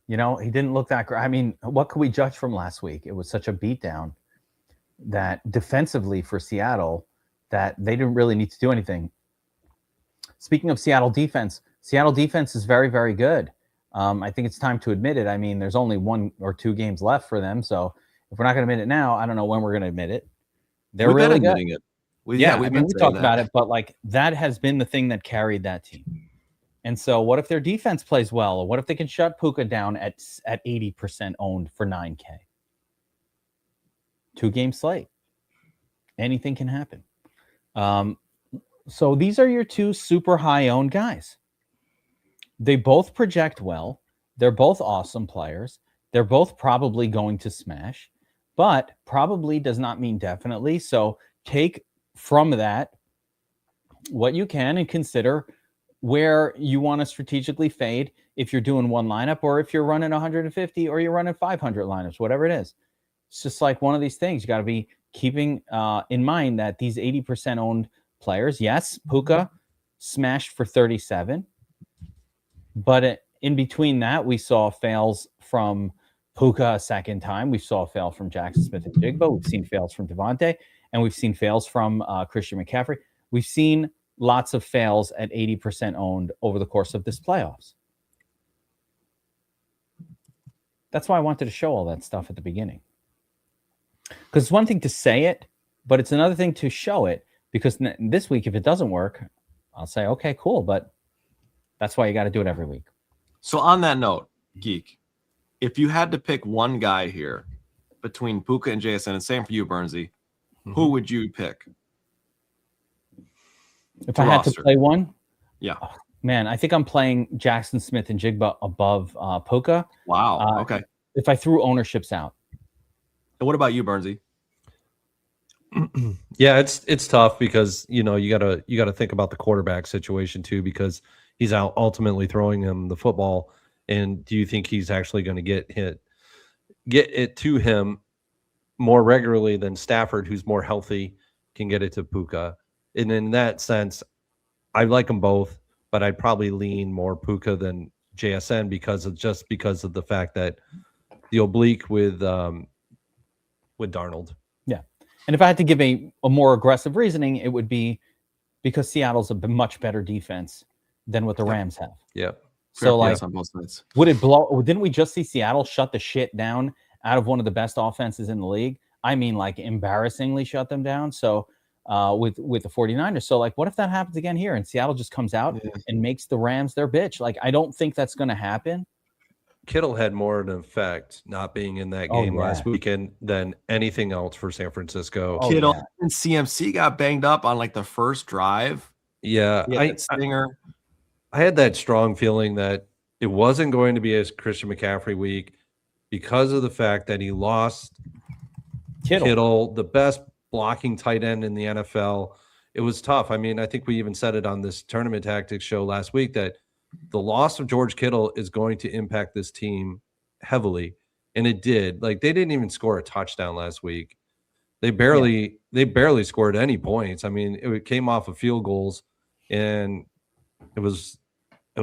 He didn't look that great. I mean, what could we judge from last week? It was such a beatdown that defensively for Seattle that they didn't really need to do anything. Speaking of Seattle defense is very, very good. I think it's time to admit it. I mean, there's only 1 or 2 games left for them. So if we're not going to admit it now, I don't know when we're going to admit it. They're really good. It. We talked about it, but that has been the thing that carried that team. And so what if their defense plays well? Or what if they can shut Puka down at 80% owned for $9K? 2-game slate. Anything can happen. So these are your 2 super high owned guys. They both project well. They're both awesome players. They're both probably going to smash, but probably does not mean definitely. So take from that what you can and consider where you want to strategically fade if you're doing one lineup, or if you're running 150 or you're running 500 lineups, whatever it is. It's just like one of these things. You got to be keeping in mind that these 80% owned players, yes, Puka smashed for 37, but in between that, we saw fails from Puka a second time. We saw a fail from Jackson Smith and Jigba. We've seen fails from Devontae, and we've seen fails from Christian McCaffrey. We've seen lots of fails at 80% owned over the course of this playoffs. That's why I wanted to show all that stuff at the beginning. Because it's one thing to say it, but it's another thing to show it. Because this week, if it doesn't work, I'll say, okay, cool. But that's why you got to do it every week. So on that note, Geek, if you had to pick one guy here between Puka and JSN, and same for you, Bernsey, who would you pick? If I had to play one? Yeah. Oh, man, I think I'm playing Jackson Smith and Jigba above Puka. Wow. Okay. If I threw ownerships out. And what about you, Bernsey? Yeah, it's tough because you gotta think about the quarterback situation too, because he's out ultimately throwing him the football, and do you think he's actually going to get it to him more regularly than Stafford, who's more healthy, can get it to Puka? And in that sense, I like them both, but I'd probably lean more Puka than JSN because of the fact that the oblique with Darnold. Yeah. And if I had to give a more aggressive reasoning, it would be because Seattle's a much better defense than what the Rams have. Yeah. So on both sides. Would it blow? Didn't we just see Seattle shut the shit down out of one of the best offenses in the league? I mean, like embarrassingly shut them down. So with the 49ers. So like, what if that happens again here and Seattle just comes out and makes the Rams their bitch? Like, I don't think that's going to happen. Kittle had more of an effect not being in that game last weekend than anything else for San Francisco. Kittle and CMC got banged up on like the first drive. Yeah, stinger. I had that strong feeling that it wasn't going to be a Christian McCaffrey week because of the fact that he lost Kittle, the best blocking tight end in the NFL. It was tough. I mean, I think we even said it on this Tournament Tactics show last week that the loss of George Kittle is going to impact this team heavily. And it did. Like, they didn't even score a touchdown last week. They barely scored any points. I mean, it came off of field goals, and it was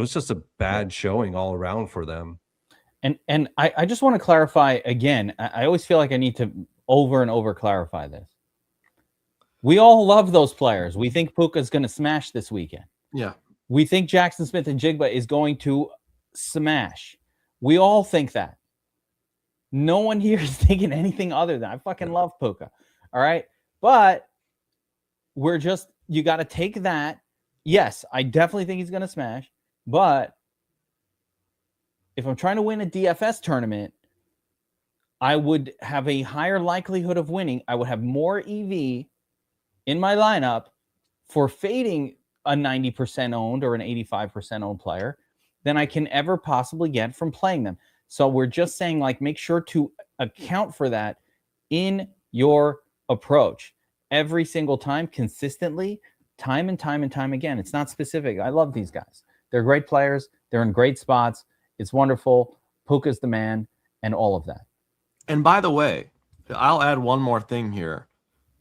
just a bad showing all around for them. And I just want to clarify again. I always feel like I need to over and over clarify this. We all love those players. We think Puka's going to smash this weekend. Yeah. We think Jackson Smith and Jigba is going to smash. We all think that. No one here is thinking anything other than I fucking love Puka. All right. But you got to take that. Yes, I definitely think he's going to smash. But if I'm trying to win a DFS tournament, I would have a higher likelihood of winning. I would have more EV in my lineup for fading a 90% owned or an 85% owned player than I can ever possibly get from playing them. So we're just saying, like, make sure to account for that in your approach every single time, consistently, time and time and time again. It's not specific. I love these guys. They're great players. They're in great spots. It's wonderful. Puka's the man and all of that. And by the way, I'll add one more thing here.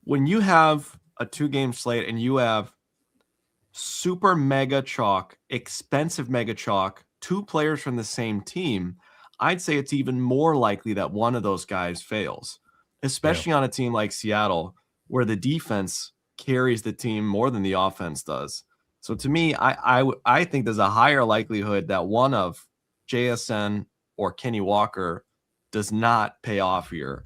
When you have a 2-game slate and you have super mega chalk, expensive mega chalk, 2 players from the same team, I'd say it's even more likely that one of those guys fails, especially on a team like Seattle, where the defense carries the team more than the offense does. So to me, I think there's a higher likelihood that one of JSN or Kenny Walker does not pay off here,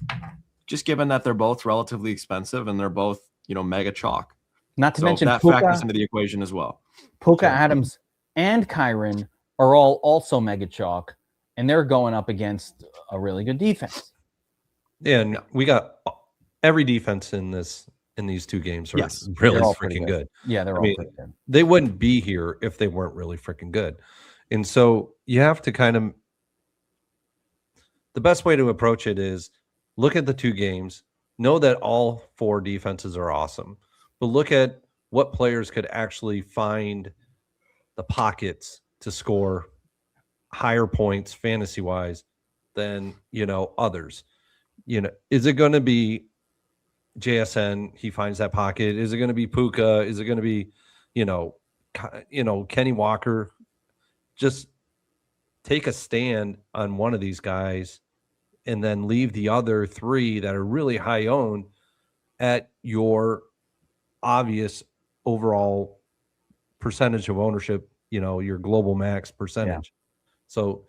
just given that they're both relatively expensive and they're both, mega chalk. Not to mention that Puka, factors into the equation as well. Puka, Adams, and Kyron are all also mega chalk, and they're going up against a really good defense. And we got every defense in these 2 games are really freaking good. Yeah, they're all pretty good. They wouldn't be here if they weren't really freaking good. And so you have to kind of the best way to approach it is look at the 2 games, know that all 4 defenses are awesome, but look at what players could actually find the pockets to score higher points fantasy wise than, others. Is it going to be JSN? He finds that pocket. Is it going to be Puka? Is it going to be, Kenny Walker? Just take a stand on one of these guys and then leave the other 3 that are really high owned at your obvious overall percentage of ownership, your global max percentage. Yeah. So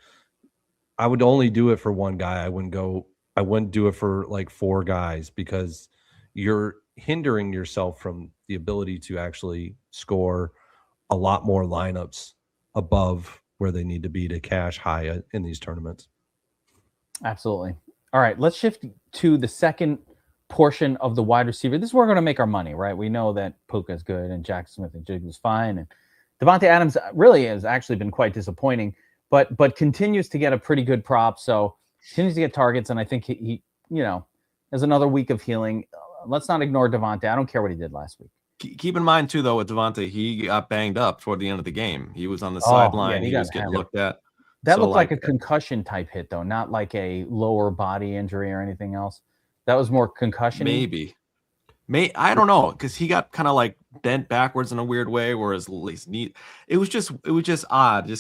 I would only do it for one guy. I wouldn't do it for like 4 guys, because you're hindering yourself from the ability to actually score a lot more lineups above where they need to be to cash high in these tournaments. Absolutely. All right, let's shift to the second portion of the wide receiver. This is where we're going to make our money, right? We know that Puka is good and Jack Smith and Jig was fine, and Davante Adams really has actually been quite disappointing, but continues to get a pretty good prop. So continues to get targets, and I think he has another week of healing. Let's not ignore Davante. I don't care what he did last week. Keep in mind too, though, with Davante, he got banged up toward the end of the game. He was on the sideline. Yeah, he was getting looked at. That looked like a concussion type hit, though, not like a lower body injury or anything else. That was more concussion. Maybe. I don't know, because he got kind of like bent backwards in a weird way, whereas his knee. It was just odd.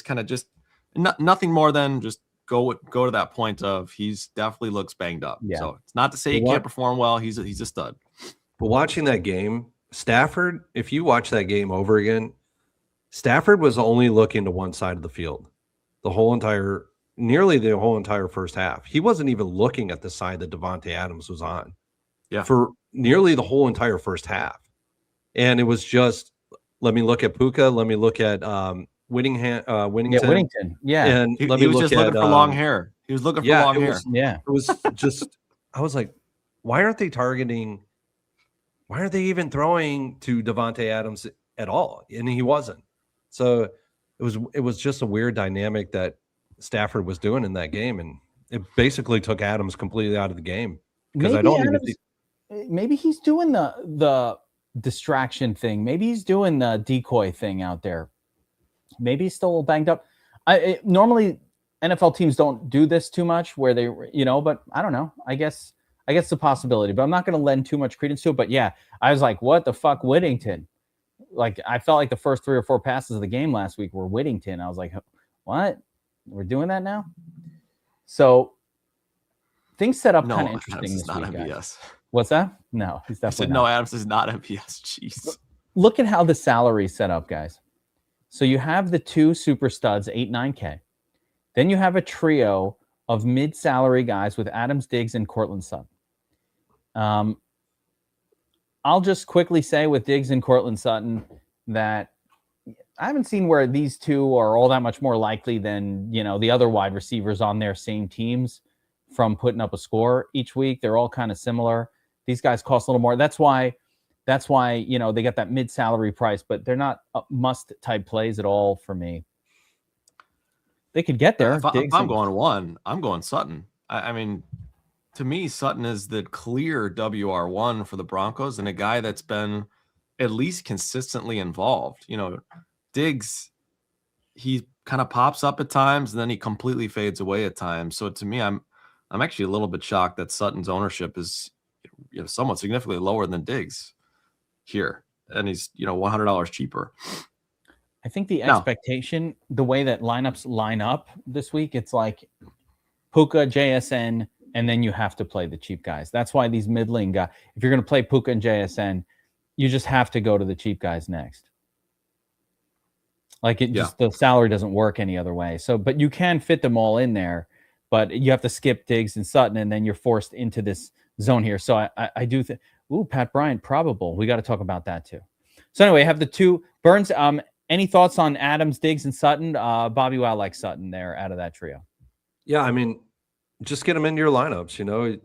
Nothing more than just go to that point of he's definitely looks banged up. Yeah. So it's not to say he can't perform well. He's a stud. But watching that game, Stafford, if you watch that game over again, Stafford was only looking to one side of the field nearly the whole entire first half. He wasn't even looking at the side that Davante Adams was on for nearly the whole entire first half. And it was just, let me look at Puka. Let me look at Whittington. Yeah. And he was just looking for long hair. He was looking for long hair. It was just, I was like, why aren't they even throwing to Davante Adams at all? And he wasn't. So it was just a weird dynamic that Stafford was doing in that game, and it basically took Adams completely out of the game, because maybe he's doing the distraction thing. Maybe he's doing the decoy thing out there. Maybe he's still a little banged up. Normally NFL teams don't do this too much, where they, but I don't know. I guess it's a possibility, but I'm not going to lend too much credence to it. But yeah, I was like, what the fuck, Whittington? Like, I felt like the first 3 or 4 passes of the game last week were Whittington. I was like, what? We're doing that now? So things set up kind of interesting this week, guys. What's that? No, he's definitely not. No, Adams is not MVS. Jeez. Look at how the salary is set up, guys. So you have the 2 super studs, 8, 9K. Then you have a trio of mid-salary guys with Adams, Diggs, and Cortland Sutton. I'll just quickly say with Diggs and Cortland Sutton that I haven't seen where these 2 are all that much more likely than, the other wide receivers on their same teams from putting up a score each week. They're all kind of similar. These guys cost a little more. That's why, they got that mid-salary price, but they're not must-type plays at all for me. They could get there. If I'm going one, I'm going Sutton. I mean, to me, Sutton is the clear WR1 for the Broncos, and a guy that's been at least consistently involved. Diggs, he kind of pops up at times, and then he completely fades away at times. So to me, I'm actually a little bit shocked that Sutton's ownership is somewhat significantly lower than Diggs here, and he's $100 cheaper. I think the expectation, the way that lineups line up this week, it's like Puka, JSN, and then you have to play the cheap guys. That's why these middling guys, if you're going to play Puka and JSN, you just have to go to the cheap guys next. Like the salary doesn't work any other way. So, but you can fit them all in there, but you have to skip Diggs and Sutton, and then you're forced into this zone here. So I do think, Pat Bryant, probable. We got to talk about that too. So anyway, I have the 2 Burns. Any thoughts on Adams, Diggs, and Sutton? BobbyWow likes Sutton there out of that trio. Yeah, I mean, just get them into your lineups.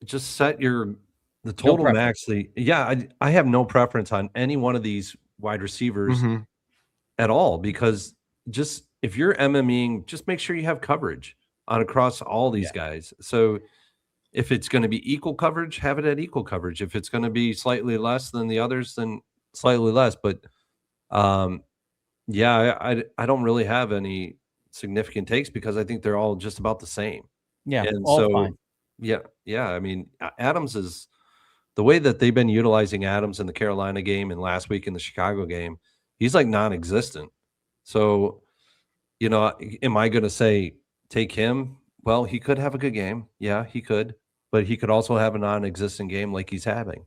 Just set the total max. I have no preference on any one of these wide receivers at all, because just if you're MMEing, just make sure you have coverage. across all these guys. So if it's going to be equal coverage, have it at equal coverage. If it's going to be slightly less than the others, then slightly less. But I don't really have any significant takes because I think they're all just about the same. Yeah, and all so fine. yeah. I mean, Adams is the way that they've been utilizing Adams in the Carolina game and last week in the Chicago game. He's like non-existent. So, am I going to say take him? Well, he could have a good game. Yeah, he could. But he could also have a non-existent game like he's having.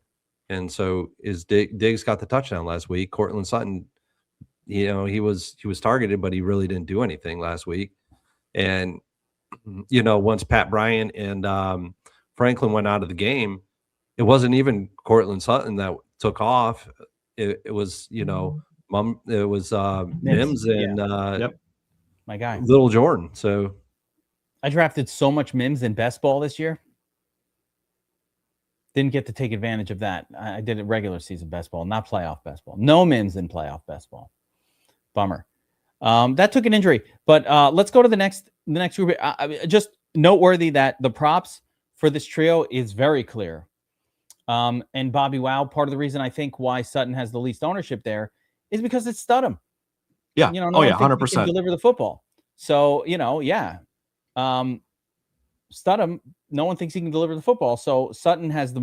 And so Diggs got the touchdown last week. Cortland Sutton, he was targeted, but he really didn't do anything last week. And, once Pat Bryant and Franklin went out of the game, it wasn't even Cortland Sutton that took off. It was, Mims and my guy, Little Jordan. So I drafted so much Mims in best ball this year. Didn't get to take advantage of that. I did it regular season best ball, not playoff best ball. No Mims in playoff best ball. Bummer. That took an injury, but let's go to the next group. Just noteworthy that the props for this trio is very clear. And BobbyWow, part of the reason I think why Sutton has the least ownership there is because it's Studham. Yeah. No 100%. Deliver the football. So, Studham, no one thinks he can deliver the football. So Sutton has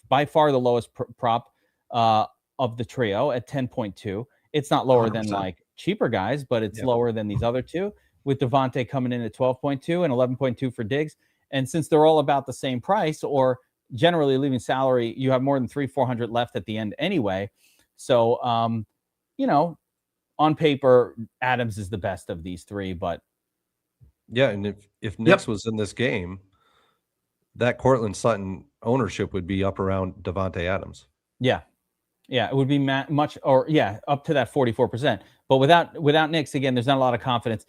by far the lowest prop of the trio at 10.2. It's not lower 100%. Than like cheaper guys, but it's lower than these other two, with Devontae coming in at 12.2 and 11.2 for Diggs. And since they're all about the same price, or generally leaving salary, you have more than 300-400 left at the end anyway. So, on paper, Adams is the best of these three, but yeah. And if Nix was in this game, that Cortland Sutton ownership would be up around Devontae Adams. Yeah. It would be up to that 44%. But without Nix, again, there's not a lot of confidence.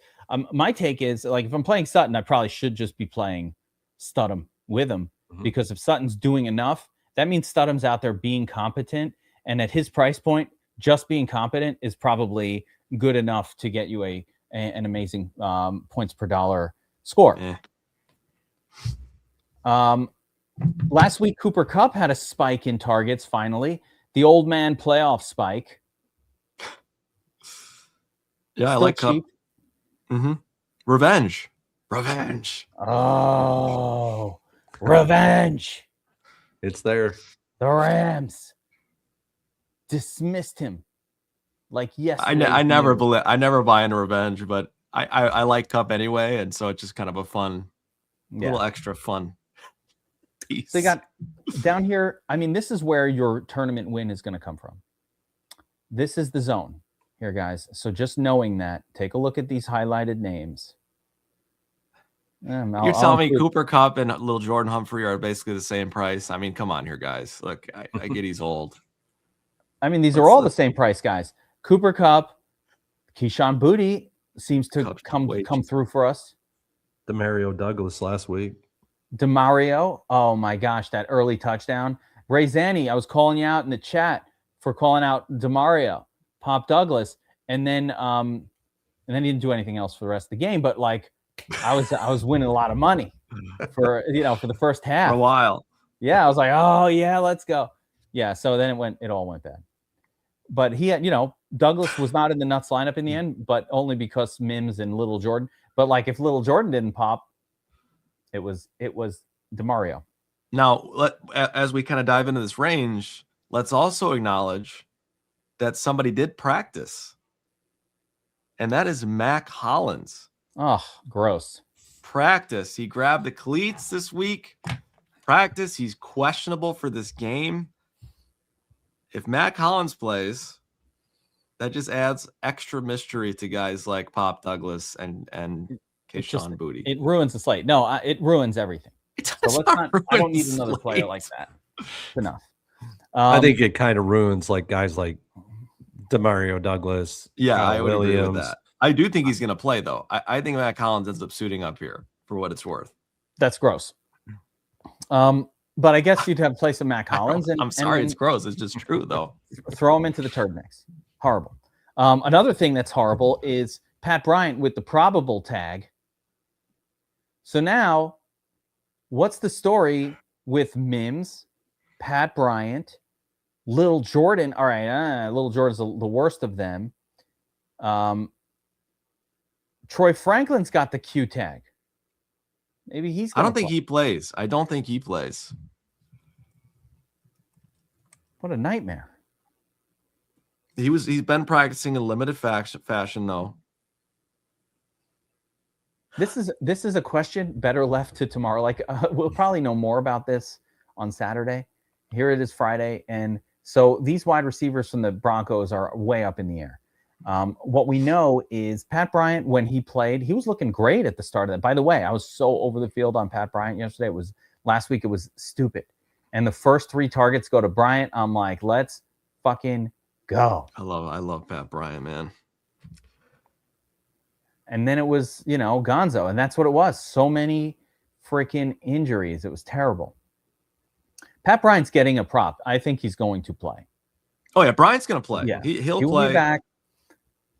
My take is, like, if I'm playing Sutton, I probably should just be playing Studham with him, because if Sutton's doing enough, that means Studham's out there being competent. And at his price point, just being competent is probably good enough to get you an amazing points per dollar score. Last week, Cooper Kupp had a spike in targets, finally. The old man playoff spike. Yeah, still I like Kupp. Revenge. Oh, revenge. It's there. The Rams dismissed him. Like, yes. I never buy into revenge, but I like Kupp anyway, and so it's just kind of a fun, little extra fun piece. So they got down here. I mean, this is where your tournament win is going to come from. This is the zone here, guys. So just knowing that, take a look at these highlighted names. You're telling me Cooper Kupp and Little Jordan Humphrey are basically the same price? I mean, come on here, guys. Look, I get he's old. I mean, these are all the same price, guys. Cooper Kupp, Keyshawn Boutte seems to come through for us. Demario Douglas last week. Demario, oh my gosh, that early touchdown. Ray Zanny, I was calling you out in the chat for calling out Demario, Pop Douglas, and then he didn't do anything else for the rest of the game. But like, I was winning a lot of money for the first half. For a while. Yeah, I was like, oh yeah, let's go. Yeah, so then it all went bad. But he had, Douglas was not in the nuts lineup in the end, but only because Mims and Little Jordan. But like, if Little Jordan didn't pop, it was Demario. Now, as we kind of dive into this range, let's also acknowledge that somebody did practice, and that is Mac Hollins. Oh, gross. Practice. He grabbed the cleats this week. Practice. He's questionable for this game. If Mac Hollins plays, that just adds extra mystery to guys like Pop Douglas and Keyshawn Boutte. It ruins the slate. No, it ruins everything. So I don't need another player like that. It's enough. I think it kind of ruins like guys like Demario Douglas. Yeah, I would agree with that. I do think he's going to play, though. I think Mac Hollins ends up suiting up here for what it's worth. That's gross. But I guess you'd have to play some Mac Hollins. I'm sorry, it's gross. It's just true, though. Throw him into the turd mix. Horrible. Another thing that's horrible is Pat Bryant with the probable tag. So now, what's the story with Mims, Pat Bryant, Little Jordan? All right, Little Jordan's the worst of them. Troy Franklin's got the Q tag. Maybe he's. I don't think he plays. I don't think he plays. What a nightmare. He's been practicing in limited fashion though. This is a question better left to tomorrow. Like we'll probably know more about this on Saturday. Here it is Friday, and so these wide receivers from the Broncos are way up in the air. What we know is Pat Bryant, when he played, he was looking great at the start of that. By the way, I was so over the field on Pat Bryant yesterday. Last week it was stupid. And the first 3 targets go to Bryant. I'm like, let's fucking go. I love Pat Bryant, man. And then it was, Gonzo. And that's what it was. So many freaking injuries. It was terrible. Pat Bryant's getting a prop. I think he's going to play. Oh, yeah. Bryant's going to play. Yeah. He'll play. Be back.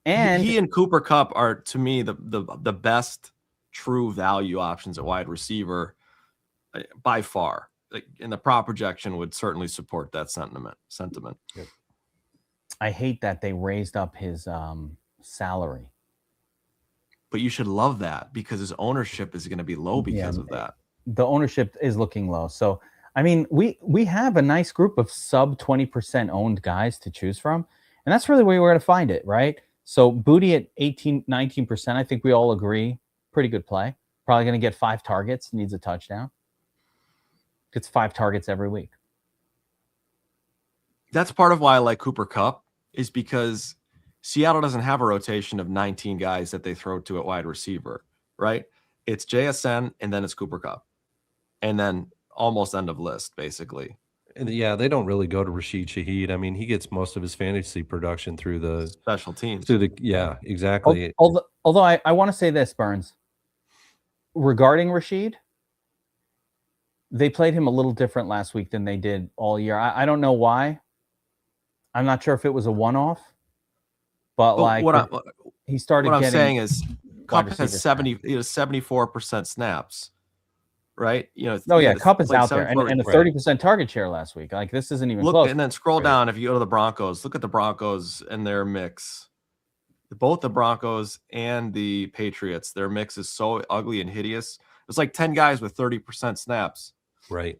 And he and Cooper Kupp are, to me, the best true value options at wide receiver by far. And the prop projection would certainly support that sentiment. Yep. I hate that they raised up his salary. But you should love that because his ownership is going to be low because of that. The ownership is looking low. So, I mean, we have a nice group of sub 20% owned guys to choose from. And that's really where we're going to find it, right? So Booty at 18, 19%, I think we all agree. Pretty good play. Probably going to get 5 targets, needs a touchdown. Gets 5 targets every week. That's part of why I like Cooper Kupp, is because Seattle doesn't have a rotation of 19 guys that they throw to at wide receiver, right? It's JSN and then it's Cooper Kupp. And then almost end of list, basically. And yeah, they don't really go to Rashid Shaheed. I mean, he gets most of his fantasy production through the special teams. Yeah, exactly. Although I want to say this, Burns, regarding Rashid, they played him a little different last week than they did all year. I don't know why. I'm not sure if it was a one-off, but he started. What I'm saying is, Kupp has 74% snaps, right? Kupp is out there and a 30% target share last week. Like this isn't even close. And then scroll down. If you go to the Broncos, look at the Broncos and their mix. Both the Broncos and the Patriots, their mix is so ugly and hideous. It's like 10 guys with 30% snaps. Right.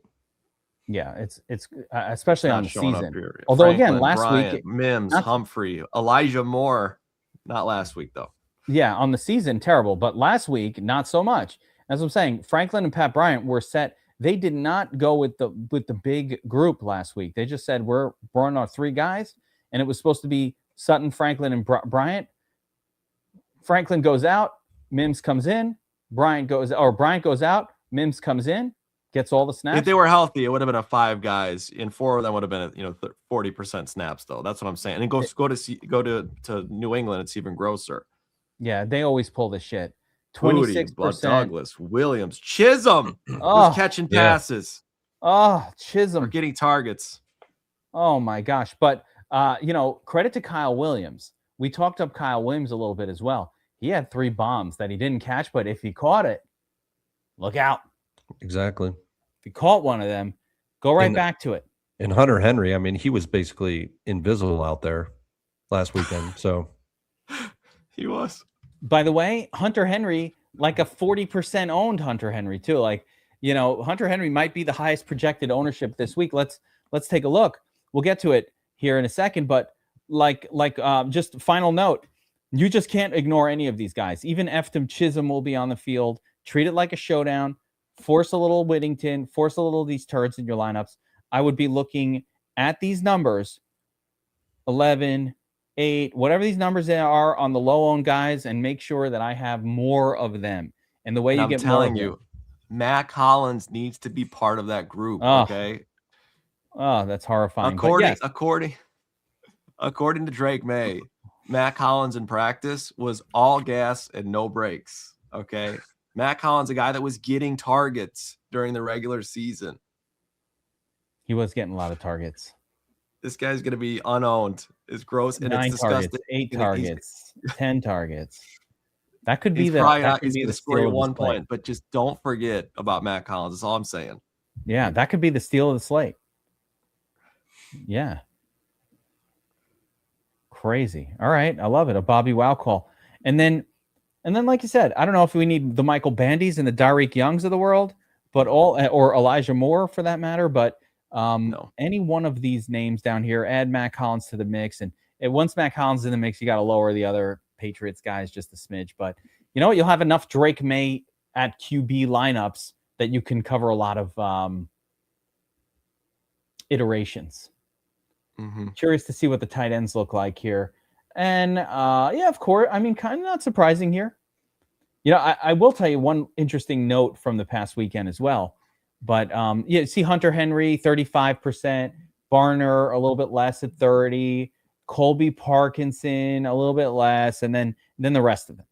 Yeah, it's especially on the season. Although Franklin, again, last Bryant, week, Mims, Humphrey, Elijah Moore, not last week though. Yeah, on the season, terrible, but last week, not so much. As I'm saying, Franklin and Pat Bryant were set. They did not go with the big group last week. They just said we're on our 3 guys, and it was supposed to be Sutton, Franklin, and Bryant. Franklin goes out, Mims comes in. Bryant goes out, Mims comes in, gets all the snaps. If they were healthy, it would have been a 5 guys, and 4 of them would have been 40% snaps though. That's what I'm saying. And go to New England, it's even grosser. Yeah, they always pull this shit. 26%. Douglas, Williams, Chisholm was catching passes. Oh, Chisholm. Or getting targets. Oh my gosh. But credit to Kyle Williams. We talked up Kyle Williams a little bit as well. He had 3 bombs that he didn't catch, but if he caught it, look out. Exactly. If he caught one of them, go back to it. And Hunter Henry, I mean, he was basically invisible out there last weekend. So he was. By the way, Hunter Henry, like a 40% owned Hunter Henry too. Like, Hunter Henry might be the highest projected ownership this week. Let's take a look. We'll get to it here in a second, but just final note. You just can't ignore any of these guys. Even Eftim Chisholm will be on the field. Treat it like a showdown. Force a little Whittington. Force a little of these turds in your lineups. I would be looking at these numbers, 11, 8, whatever these numbers are on the low-owned guys, and make sure that I have more of them. And the way you get more of them, Mac Hollins needs to be part of that group. Okay. Oh, that's horrifying. According to Drake May, Mac Hollins in practice was all gas and no brakes. Okay. Mac Hollins, a guy that was getting targets during the regular season. He was getting a lot of targets. This guy's going to be unowned. It's gross and 9 it's disgusting. Targets, 8 targets, 10 targets. That could be he's probably not going to score you 1 point, but just don't forget about Matt Collins. That's all I'm saying. Yeah, that could be the steal of the slate. Yeah. Crazy. All right. I love it. A BobbyWow call. And then, like you said, I don't know if we need the Michael Bandys and the Darek Youngs of the world, but or Elijah Moore for that matter. But no. Any one of these names down here, add Matt Collins to the mix. And once Matt Collins is in the mix, you got to lower the other Patriots guys just a smidge. But you know what? You'll have enough Drake May at QB lineups that you can cover a lot of iterations. Mm-hmm. Curious to see what the tight ends look like here. And yeah, of course, I mean, kind of not surprising here. You know, I will tell you one interesting note from the past weekend as well. But yeah, see Hunter Henry, 35%, Barner a little bit less at 30%, Colby Parkinson a little bit less, and then the rest of them.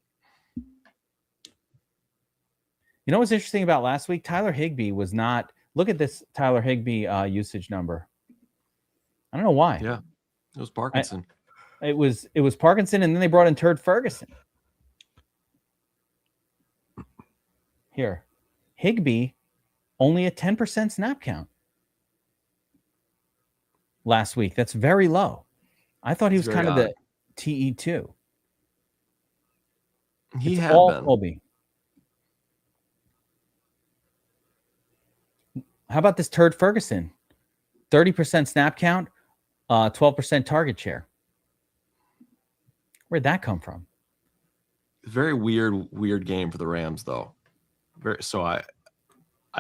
You know what's interesting about last week? Tyler Higbee was not. Look at this Tyler Higbee usage number. I don't know why. Yeah, it was Parkinson. It was Parkinson, and then they brought in Turd Ferguson. Here, Higbee only a 10% snap count last week. That's very low. I thought he was kind of the TE2. He had been. Colby. How about this Turd Ferguson? 30% snap count, 12% target share. Where'd that come from? Very weird game for the Rams, though. I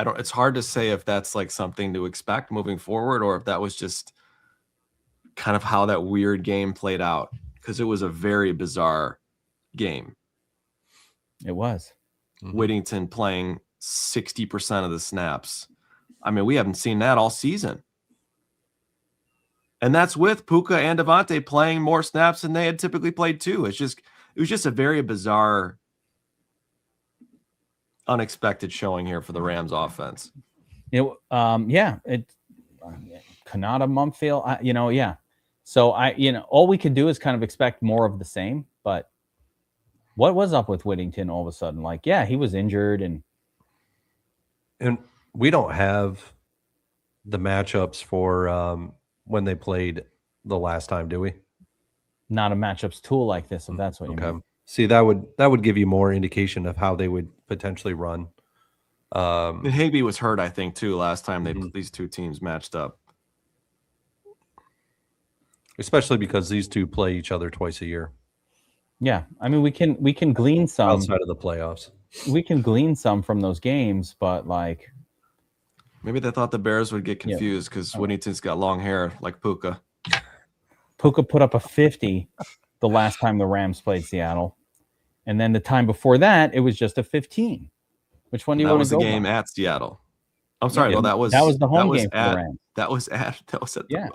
don't. It's hard to say if that's like something to expect moving forward, or if that was just kind of how that weird game played out, because it was a very bizarre game. It was. Whittington playing 60% of the snaps. I mean, we haven't seen that all season. And that's with Puka and Devontae playing more snaps than they had typically played too. It was just a very bizarre, unexpected showing here for the Rams offense. Yeah, Kanata, Mumfield, yeah. So all we could do is kind of expect more of the same. But what was up with Whittington all of a sudden? Like, yeah, he was injured, and we don't have the matchups for when they played the last time, do we? Not a matchups tool like this, if that's what you mean. See, that would give you more indication of how they would potentially run. And Higbee was hurt, I think, too, last time these two teams matched up. Especially because these two play each other twice a year. Yeah, I mean, we can glean some outside of the playoffs. We can glean some from those games, but like maybe they thought the Bears would get confused because Whittington's got long hair like Puka. Puka put up a 50 the last time the Rams played Seattle, and then the time before that it was just a 15. Which one do you want to go? That was the game at Seattle. I'm sorry. Yeah, that was the home game for the Rams. That was at.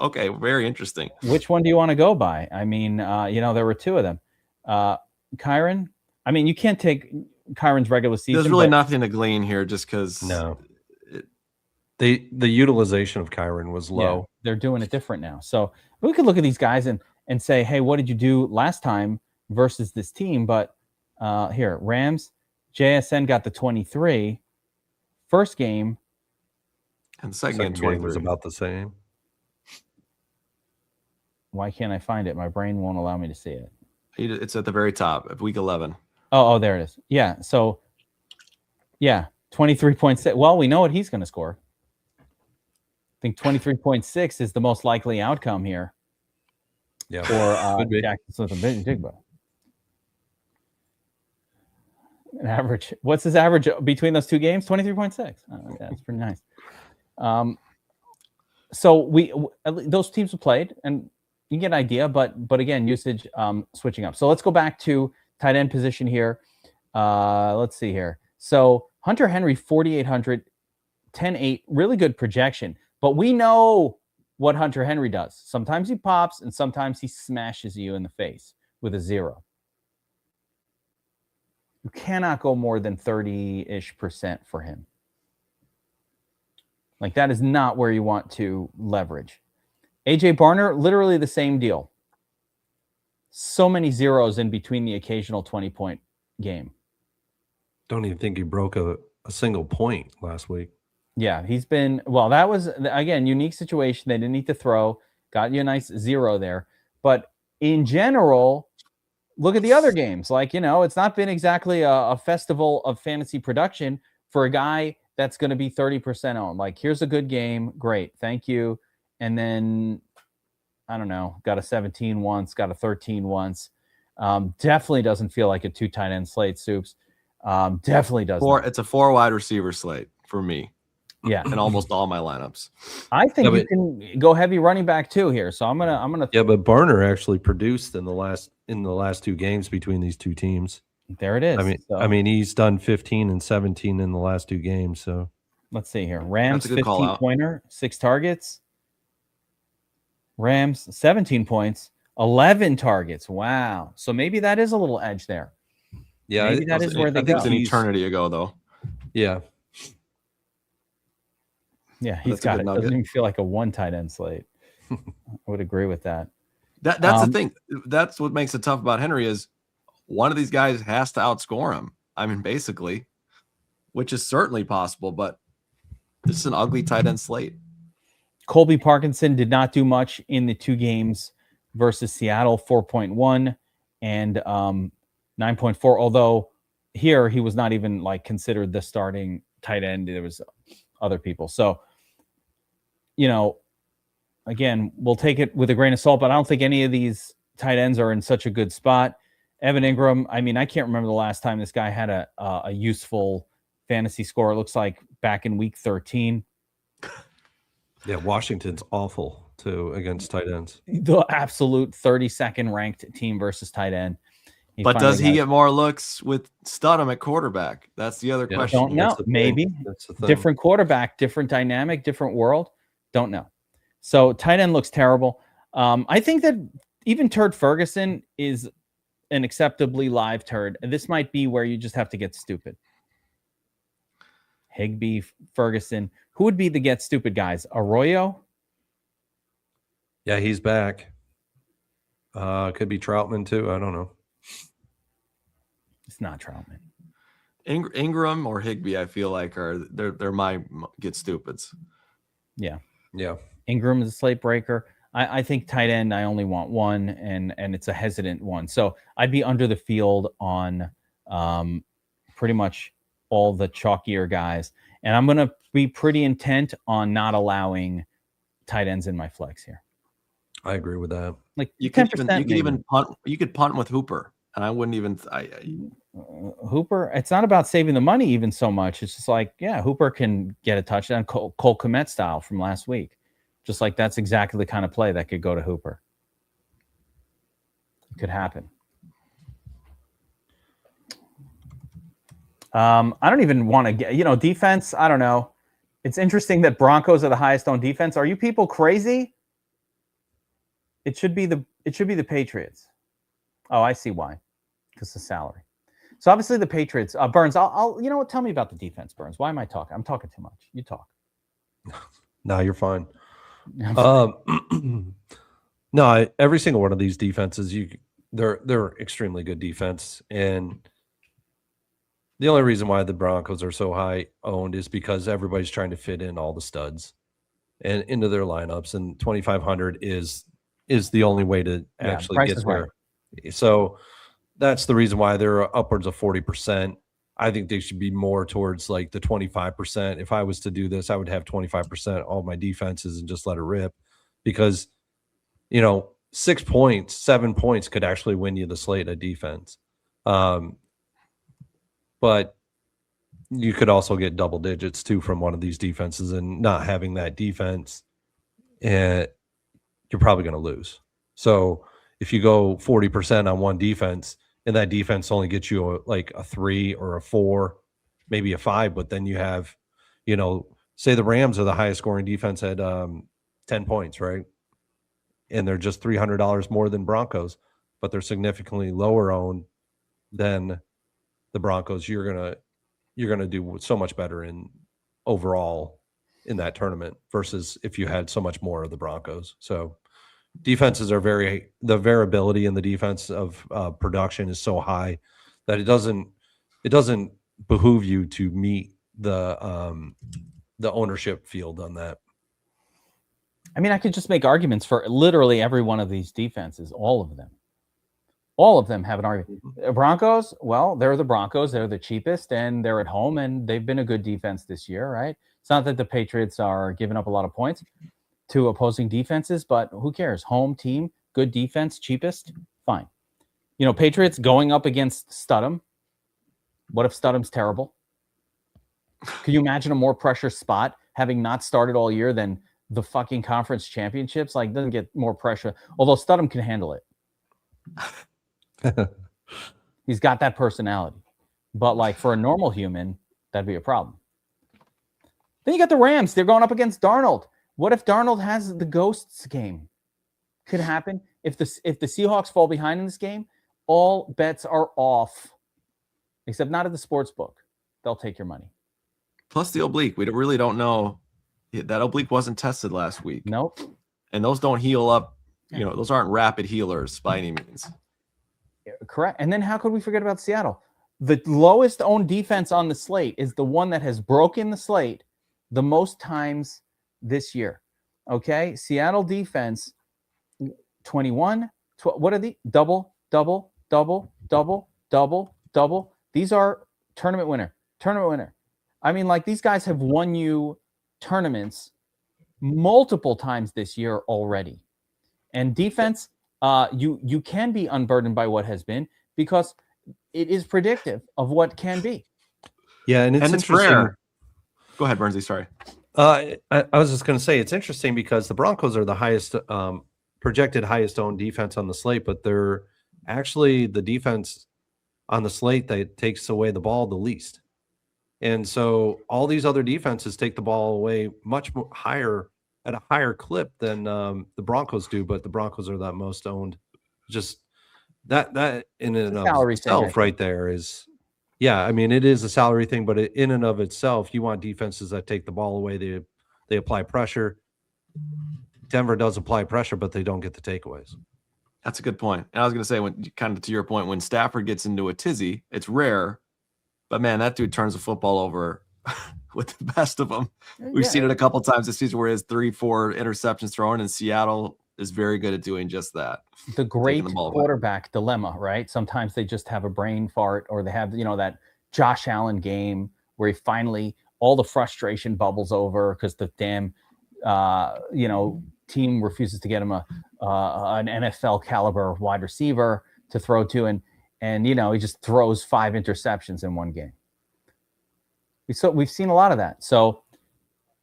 Okay, very interesting. Which one do you want to go by? I mean, there were two of them. Kyron. I mean, you can't take Kyron's regular season. There's really nothing to glean here, just because. No. The utilization of Kyron was low. Yeah, they're doing it different now. So we could look at these guys and say, hey, what did you do last time versus this team? But here, Rams, JSN got the 23. First game. And the second game was about the same. Why can't I find it? My brain won't allow me to see it. It's at the very top of week 11. Oh, there it is. Yeah. So, 23.6. Well, we know what he's going to score. I think 23.6 is the most likely outcome here. Yeah. For Jackson Smith-Njigba. An average. What's his average between those two games? 23.6. Oh, that's pretty nice. So those teams have played, and you get an idea, but again, usage switching up. So let's go back to tight end position here. Let's see here. So Hunter Henry, 4,800, 10.8, really good projection. But we know what Hunter Henry does. Sometimes he pops, and sometimes he smashes you in the face with a 0. You cannot go more than 30-ish% for him. Like, that is not where you want to leverage. AJ Barner, literally the same deal. So many zeros in between the occasional 20-point game. Don't even think he broke a single point last week. Yeah, he's been, well, that was, again, unique situation. They didn't need to throw, got you a nice 0 there. But in general, look at the other games. Like, it's not been exactly a festival of fantasy production for a guy that's going to be 30% owned. Like, here's a good game. Great. Thank you. And then, I don't know, got a 17 once, got a 13 once. Definitely doesn't feel like a 2 tight end slate, Soups. Definitely doesn't. It's a 4 wide receiver slate for me. Yeah, in almost all my lineups. I think you can go heavy running back too here. So I'm gonna. Yeah, but Barner actually produced in the last 2 games between these 2 teams. There it is. I mean, he's done 15 and 17 in the last 2 games. So let's see here. Rams 15 pointer, 6 targets. Rams 17 points, 11 targets. Wow. So maybe that is a little edge there. Yeah, maybe that is where they go. I think it's an eternity ago, though. Yeah. Yeah, he's got it. Doesn't even feel like a 1 tight end slate. I would agree with that. That's the thing. That's what makes it tough about Henry is one of these guys has to outscore him. I mean, basically, which is certainly possible, but this is an ugly tight end slate. Colby Parkinson did not do much in the 2 games versus Seattle, 4.1 and 9.4. Although here he was not even like considered the starting tight end. There was other people. So, again, we'll take it with a grain of salt, but I don't think any of these tight ends are in such a good spot. Evan Ingram, I mean, I can't remember the last time this guy had a useful fantasy score. It looks like back in week 13. Yeah, Washington's awful too against tight ends. The absolute 32nd ranked team versus tight end. But does he get more looks with Studham at quarterback? That's the other question. Don't know. Maybe. Different quarterback, different dynamic, different world. Don't know. So tight end looks terrible. I think that even Turd Ferguson is an acceptably live turd. And this might be where you just have to get stupid. Higbee, Ferguson. Who would be the get stupid guys? Arroyo? Yeah, he's back. Could be Troutman too. I don't know. It's not Troutman. Ingram or Higbee, I feel like they're my get stupids. Yeah. Yeah. Ingram is a slate breaker. I think tight end, I only want 1, and it's a hesitant one. So I'd be under the field on pretty much all the chalkier guys. And I'm going to be pretty intent on not allowing tight ends in my flex here. I agree with that. Like you could even punt. You could punt with Hooper. And I wouldn't even. Hooper, it's not about saving the money even so much. It's just like, yeah, Hooper can get a touchdown, Cole Kmet style from last week. Just like that's exactly the kind of play that could go to Hooper. It could happen. I don't even want to get, defense. I don't know. It's interesting that Broncos are the highest owned defense. Are you people crazy? It should be the Patriots. Oh, I see why. Because the salary. So obviously the Patriots. Burns, I'll tell me about the defense, Burns. Why am I talking? I'm talking too much. You talk. No, you're fine. No, every single one of these defenses, they're extremely good defense, and the only reason why the Broncos are so high owned is because everybody's trying to fit in all the studs and into their lineups, and 2,500 is the only way to actually get there. Right. So that's the reason why they're upwards of 40%. I think they should be more towards like the 25%. If I was to do this, I would have 25% all my defenses and just let it rip, because 6 points, 7 points could actually win you the slate of defense. But you could also get double digits too from one of these defenses, and not having that defense, you're probably going to lose. So if you go 40% on one defense, and that defense only gets you a 3 or a 4, maybe a 5, but then you have, say the Rams are the highest scoring defense at 10 points, right? And they're just $300 more than Broncos, but they're significantly lower owned than the Broncos. You're gonna do so much better in overall in that tournament versus if you had so much more of the Broncos. So defenses are the variability in the defense of production is so high that it doesn't behoove you to meet the ownership field on that. I mean, I could just make arguments for literally every one of these defenses, all of them. All of them have an argument. Broncos, well, they're the Broncos. They're the cheapest, and they're at home, and they've been a good defense this year, right? It's not that the Patriots are giving up a lot of points to opposing defenses, but who cares? Home team, good defense, cheapest, fine. You know, Patriots going up against Studham. What if Studham's terrible? Can you imagine a more pressure spot having not started all year than the fucking conference championships? Like, doesn't get more pressure, although Studham can handle it. He's got that personality. But like for a normal human, that'd be a problem. Then you got the Rams. They're going up against Darnold. What if Darnold has the ghosts game? Could happen. If the Seahawks fall behind in this game, all bets are off. Except not at the sports book. They'll take your money. Plus the oblique. We really don't know. That oblique wasn't tested last week. Nope. And those don't heal up. You know, those aren't rapid healers by any means. Correct. And then how could we forget about Seattle? The lowest owned defense on the slate is the one that has broken the slate the most times this year. Okay? Seattle defense, 21. What are the double? These are tournament winner. I mean, like, these guys have won you tournaments multiple times this year already. And defense, you can be unburdened by what has been because it is predictive of what can be. Yeah, and it's rare. Go ahead, Bernsey. Sorry. I was just going to say it's interesting because the Broncos are the highest projected highest owned defense on the slate, but they're actually the defense on the slate that takes away the ball the least. And so all these other defenses take the ball away much more higher at a higher clip than the Broncos do, but the Broncos are the most owned. Just that in and of itself right there is, yeah, I mean, it is a salary thing, but in and of itself, you want defenses that take the ball away. They apply pressure. Denver does apply pressure, but they don't get the takeaways. That's a good point. And I was going to say, when kind of to your point, when Stafford gets into a tizzy, it's rare, but man, that dude turns the football over with the best of them. We've seen it a couple times this season where he has 3-4 interceptions thrown, and Seattle is very good at doing just that. The great quarterback dilemma, right? Sometimes they just have a brain fart, or they have, that Josh Allen game where he finally, all the frustration bubbles over because the damn, team refuses to get him an NFL caliber wide receiver to throw to. And he just throws 5 interceptions in one game. We've seen a lot of that. So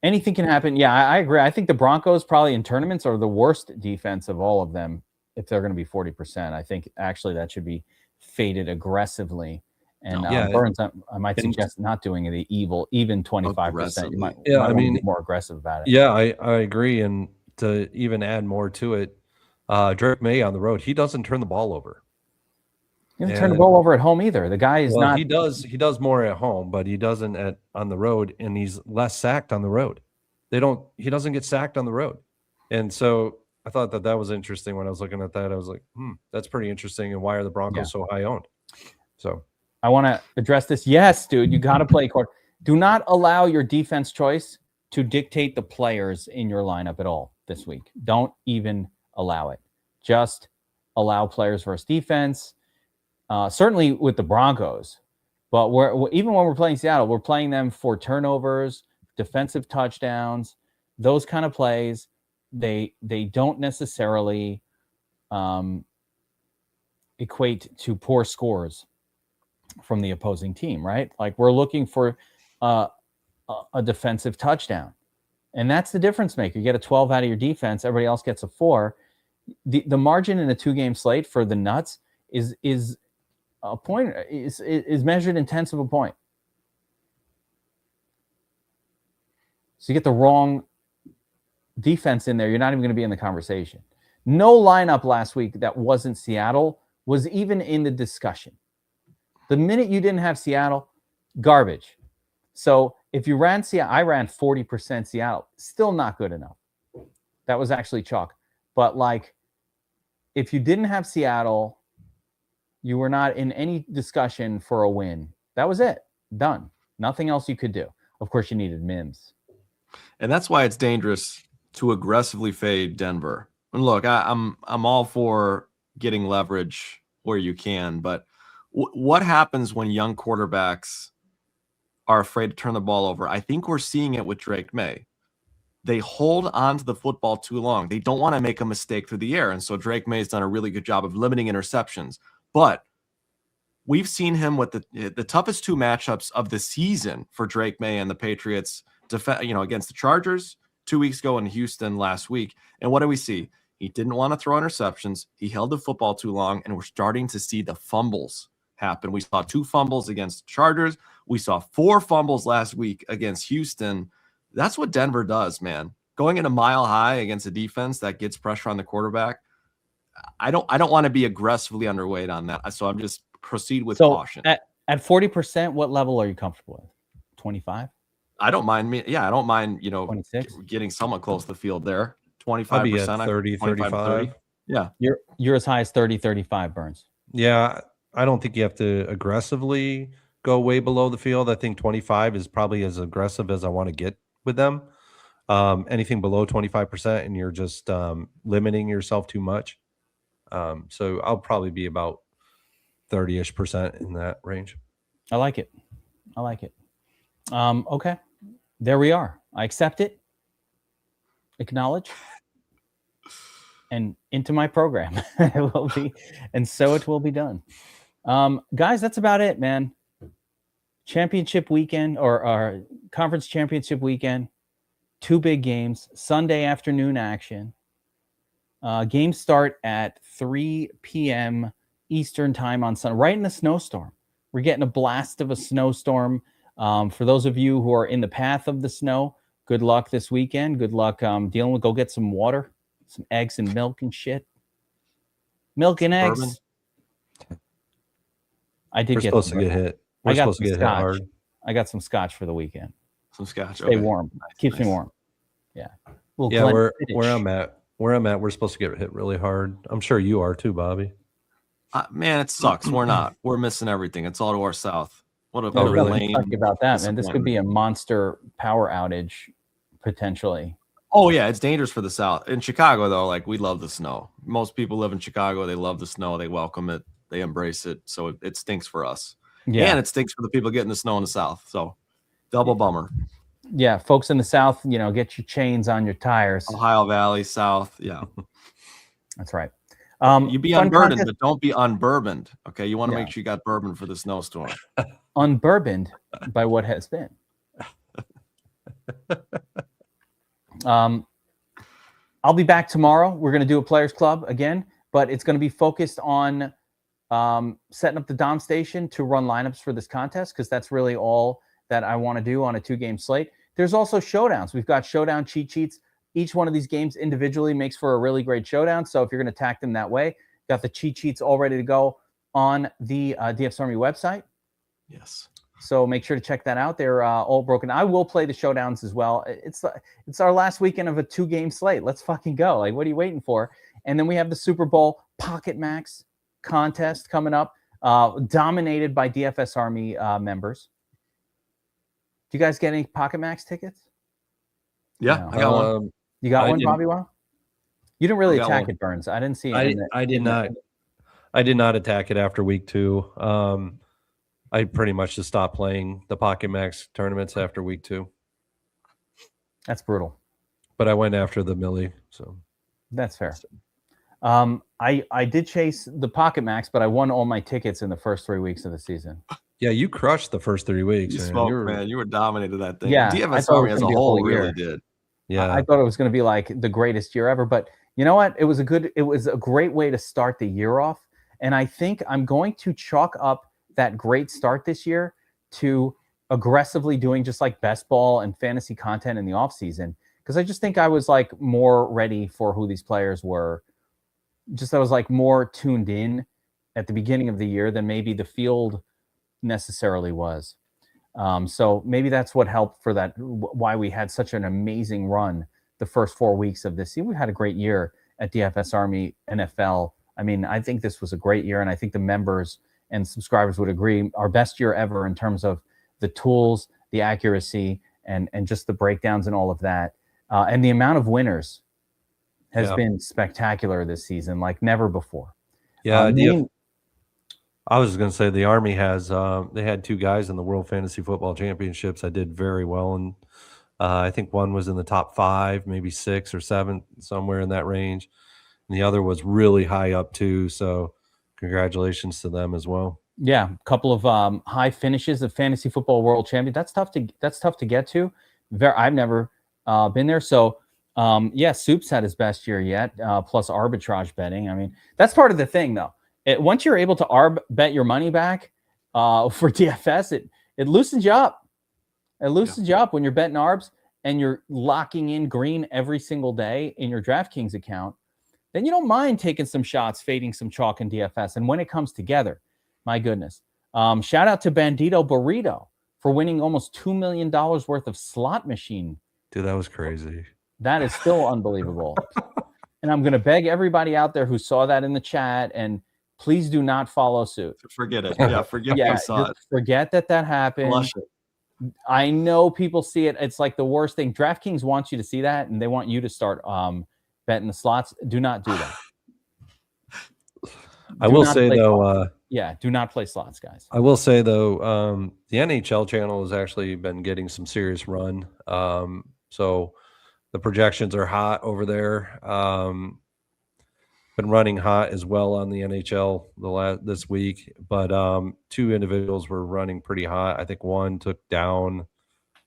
anything can happen. Yeah, I agree. I think the Broncos probably in tournaments are the worst defense of all of them if they're going to be 40%. I think actually that should be faded aggressively. And Burns, I might suggest not doing the even 25%. You might be more aggressive about it. Yeah, I agree. And to even add more to it, Drake May on the road, he doesn't turn the ball over. He doesn't turn the ball over at home either. The guy is not. He does more at home, but he doesn't on the road, and he's less sacked on the road. He doesn't get sacked on the road. And so I thought that was interesting when I was looking at that. I was like, that's pretty interesting. And why are the Broncos so high owned? So I want to address this. Yes, dude, you got to play court. Do not allow your defense choice to dictate the players in your lineup at all this week. Don't even allow it. Just allow players versus defense. Certainly with the Broncos, but even when we're playing Seattle, we're playing them for turnovers, defensive touchdowns, those kind of plays. They don't necessarily equate to poor scores from the opposing team, right? Like we're looking for a defensive touchdown, and that's the difference maker. You get a 12 out of your defense, everybody else gets a 4. The margin in a 2-game slate for the nuts is a point is measured in tenths of a point. So you get the wrong defense in there, you're not even going to be in the conversation. No lineup last week that wasn't Seattle was even in the discussion. The minute you didn't have Seattle, garbage. So if you ran Seattle, I ran 40% Seattle, still not good enough. That was actually chalk. But like, if you didn't have Seattle, You were not in any discussion for a win. That was it. Done. Nothing else you could do. Of course, you needed Mims. And that's why it's dangerous to aggressively fade Denver. And look, I'm all for getting leverage where you can, but what happens when young quarterbacks are afraid to turn the ball over? I think we're seeing it with Drake May. They hold on to the football too long. They don't want to make a mistake through the air. And so Drake May's done a really good job of limiting interceptions. But we've seen him with the toughest two matchups of the season for Drake May and the Patriots, against the Chargers 2 weeks ago in Houston last week. And what do we see? He didn't want to throw interceptions. He held the football too long, and we're starting to see the fumbles happen. We saw 2 fumbles against Chargers. We saw 4 fumbles last week against Houston. That's what Denver does, man. Going in a mile high against a defense that gets pressure on the quarterback. I don't want to be aggressively underweight on that. So I'm just proceed with caution. At 40%, what level are you comfortable with? 25? I don't mind I don't mind, 26? Getting somewhat close to the field there. 25%, 30, 35. Yeah. You're as high as 30, 35, Burns. Yeah. I don't think you have to aggressively go way below the field. I think 25 is probably as aggressive as I want to get with them. Anything below 25% and you're just limiting yourself too much. So I'll probably be about 30-ish% in that range. I like it. Okay. There we are. I accept it. Acknowledge. And into my program. It will be, and so it will be done. Guys, that's about it, man. Championship weekend or conference championship weekend. 2 big games. Sunday afternoon action. Games start at 3 p.m. Eastern time on Sunday, right in the snowstorm. We're getting a blast of a snowstorm. For those of you who are in the path of the snow, good luck this weekend. Good luck dealing with. Go get some water, some eggs and milk and shit. Milk and eggs. Bourbon. I did We're get supposed to get hit. We're supposed to get hit hard. I got some scotch for the weekend. Some scotch. Stay warm. Keeps me warm. Yeah. Yeah, where I'm at, we're supposed to get hit really hard. I'm sure you are too, Bobby. Man, it sucks. We're not. We're missing everything. It's all to our south. What a really? Talk about that, man. This could be a monster power outage potentially. Oh yeah, it's dangerous for the South. In Chicago, though, like we love the snow. Most people live in Chicago. They love the snow. They welcome it. They embrace it. So it stinks for us. Yeah, and it stinks for the people getting the snow in the South. So double bummer. Yeah, folks in the South, get your chains on your tires. Ohio Valley, South. Yeah, that's right. You be unburdened, but don't be unbourboned. Okay, you want to make sure you got bourbon for the snowstorm. Unbourboned by what has been. I'll be back tomorrow. We're going to do a Players Club again, but it's going to be focused on setting up the Dom station to run lineups for this contest, because that's really all that I want to do on a 2-game slate. There's also showdowns. We've got showdown cheat sheets. Each one of these games individually makes for a really great showdown. So if you're going to attack them that way, got the cheat sheets all ready to go on the DFS Army website. Yes. So make sure to check that out. They're all broken. I will play the showdowns as well. It's our last weekend of a 2-game slate. Let's fucking go. Like, what are you waiting for? And then we have the Super Bowl Pocket Max contest coming up, dominated by DFS Army members. Do you guys get any Pocket Max tickets? Yeah, no. I got one. You got one, BobbyWow? You didn't really attack it, Burns. I didn't see it. I did not attack it after week 2. I pretty much just stopped playing the Pocket Max tournaments after week 2. That's brutal. But I went after the Millie, so that's fair. I did chase the Pocket Max, but I won all my tickets in the first 3 weeks of the season. Yeah, you crushed the first 3 weeks. You smoked, man. You were dominated that thing. Yeah, DFS Army as a whole really did. Yeah, I thought it was going to be like the greatest year ever. But you know what? It was a great way to start the year off. And I think I'm going to chalk up that great start this year to aggressively doing just like best ball and fantasy content in the off season, because I just think I was like more ready for who these players were. I was like more tuned in at the beginning of the year than maybe the field necessarily was. So maybe that's what helped for that, why we had such an amazing run the first 4 weeks of this year. We had a great year at DFS Army NFL I mean, I think this was a great year, and I think the members and subscribers would agree, our best year ever in terms of the tools, the accuracy, and just the breakdowns and all of that. And the amount of winners has been spectacular this season, like never before. Yeah, I was going to say the Army has they had 2 guys in the World Fantasy Football Championships that did very well, and I think one was in the top 5, maybe 6 or 7, somewhere in that range, and the other was really high up too. So, congratulations to them as well. Yeah, a couple of high finishes of Fantasy Football World Champion. That's tough to get to. I've never been there, so. Soup's had his best year yet, plus arbitrage betting. I mean, that's part of the thing, though. Once you're able to bet your money back for DFS, it loosens you up. It loosens you up when you're betting arbs and you're locking in green every single day in your DraftKings account. Then you don't mind taking some shots, fading some chalk in DFS. And when it comes together, my goodness. Shout out to Bandito Burrito for winning almost $2 million worth of slot machine. Dude, that was crazy. That is still unbelievable. And I'm going to beg everybody out there who saw that in the chat, and please do not follow suit. Forget it. Yeah, forget we saw it. Forget that happened. I know people see it. It's like the worst thing. DraftKings wants you to see that, and they want you to start betting the slots. Do not do that. I will say, though. Do not play slots, guys. I will say, though, the NHL channel has actually been getting some serious run. So the projections are hot over there. Been running hot as well on the NHL this week, but 2 individuals were running pretty hot. I think one took down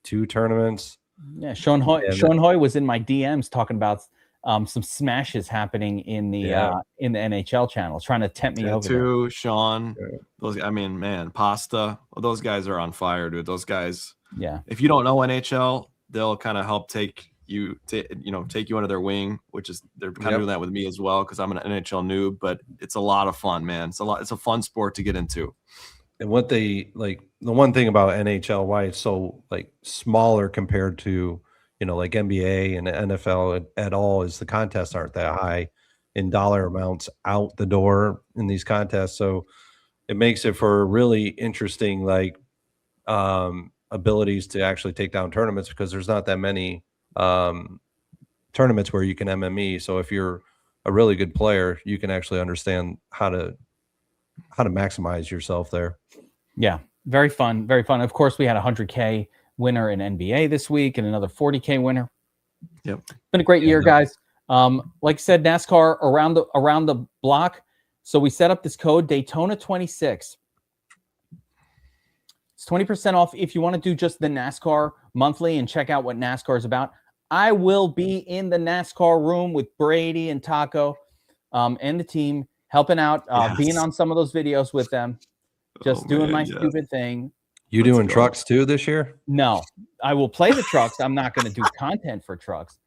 2 tournaments. Yeah, Sean Hoy was in my DMs talking about some smashes happening in the NHL channel, trying to tempt me over there. Sean, those, I mean, man, Pasta, those guys are on fire, dude. Those guys, if you don't know NHL, they'll kind of help take you under their wing, which is they're kind of doing that with me as well because I'm an NHL noob, but it's a lot of fun, man. It's a fun sport to get into. And what they like, the one thing about NHL, why it's so like smaller compared to like NBA and NFL at all, is the contests aren't that high in dollar amounts out the door in these contests. So it makes it for really interesting abilities to actually take down tournaments, because there's not that many tournaments where you can MME. So if you're a really good player, you can actually understand how to maximize yourself there. Yeah, very fun, very fun. Of course, we had a 100K winner in NBA this week and another 40K winner. Yep, been a great year, guys. Like I said, NASCAR around the block. So we set up this code Daytona 26. It's 20% off if you want to do just the NASCAR monthly and check out what NASCAR is about. I will be in the NASCAR room with Brady and Taco and the team, helping out, being on some of those videos with them, just doing my stupid thing. You doing trucks too this year? No, I will play the trucks. I'm not going to do content for trucks.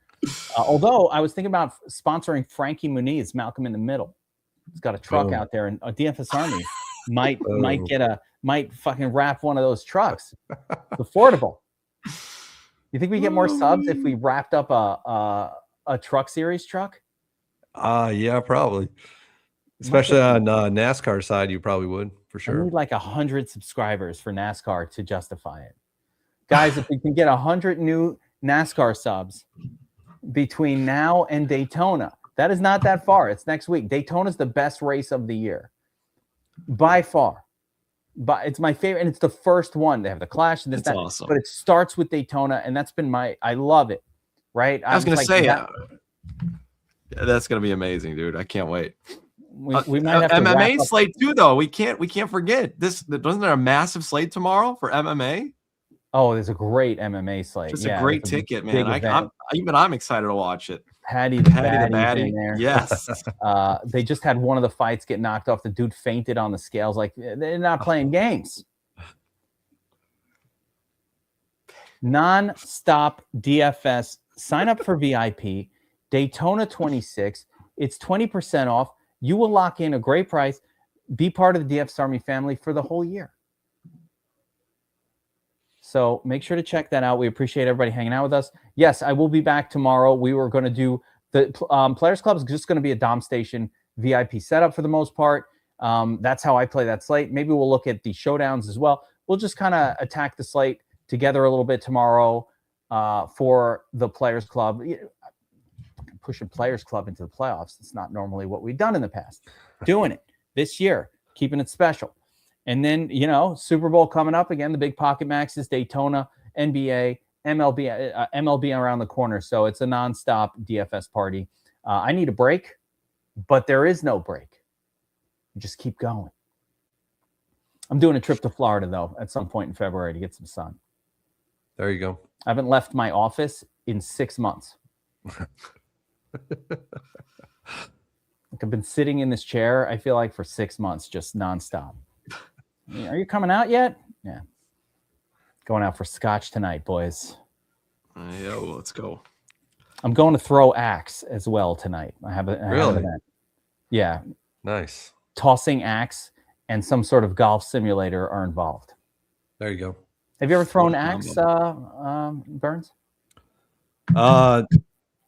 Although I was thinking about sponsoring Frankie Muniz, Malcolm in the Middle. He's got a truck out there, and a DFS Army might fucking wrap one of those trucks. It's affordable. You think we get more subs if we wrapped up a truck series truck? Yeah, probably. Especially on NASCAR side, you probably would, for sure. I need like 100 subscribers for NASCAR to justify it. Guys, if we can get 100 new NASCAR subs between now and Daytona, that is not that far. It's next week. Daytona is the best race of the year by far. But it's my favorite, and it's the first one. They have the Clash and this, that, awesome. But it starts with Daytona, and that's been I love it. Right? I was going to say, that's going to be amazing, dude. I can't wait. We might have to MMA slate too, though. We can't forget this. Wasn't there a massive slate tomorrow for MMA? Oh, there's a great MMA slate. It's a great ticket, man. I'm excited to watch it. Paddy the Baddie in there. Yes. They just had one of the fights get knocked off. The dude fainted on the scales. Like, they're not playing games. Non-stop DFS. Sign up for VIP. Daytona 26. It's 20% off. You will lock in a great price. Be part of the DFS Army family for the whole year. So make sure to check that out. We appreciate everybody hanging out with us. Yes, I will be back tomorrow. We were going to do the Players Club is just going to be a Dom Station VIP setup for the most part. That's how I play that slate. Maybe we'll look at the showdowns as well. We'll just kind of attack the slate together a little bit tomorrow for the Players Club. Pushing Players Club into the playoffs. It's not normally what we've done in the past. Doing it this year, keeping it special. And then, Super Bowl coming up again, the big pocket maxes, Daytona, NBA, MLB around the corner. So it's a nonstop DFS party. I need a break, but there is no break. Just keep going. I'm doing a trip to Florida, though, at some point in February to get some sun. There you go. I haven't left my office in 6 months. I've been sitting in this chair, I feel like, for 6 months, just nonstop. Are you coming out yet? Yeah. Going out for scotch tonight, boys. Let's go. I'm going to throw axe as well tonight. I have an event. Yeah. Nice. Tossing axe and some sort of golf simulator are involved. There you go. Have you ever thrown axe, Burns? I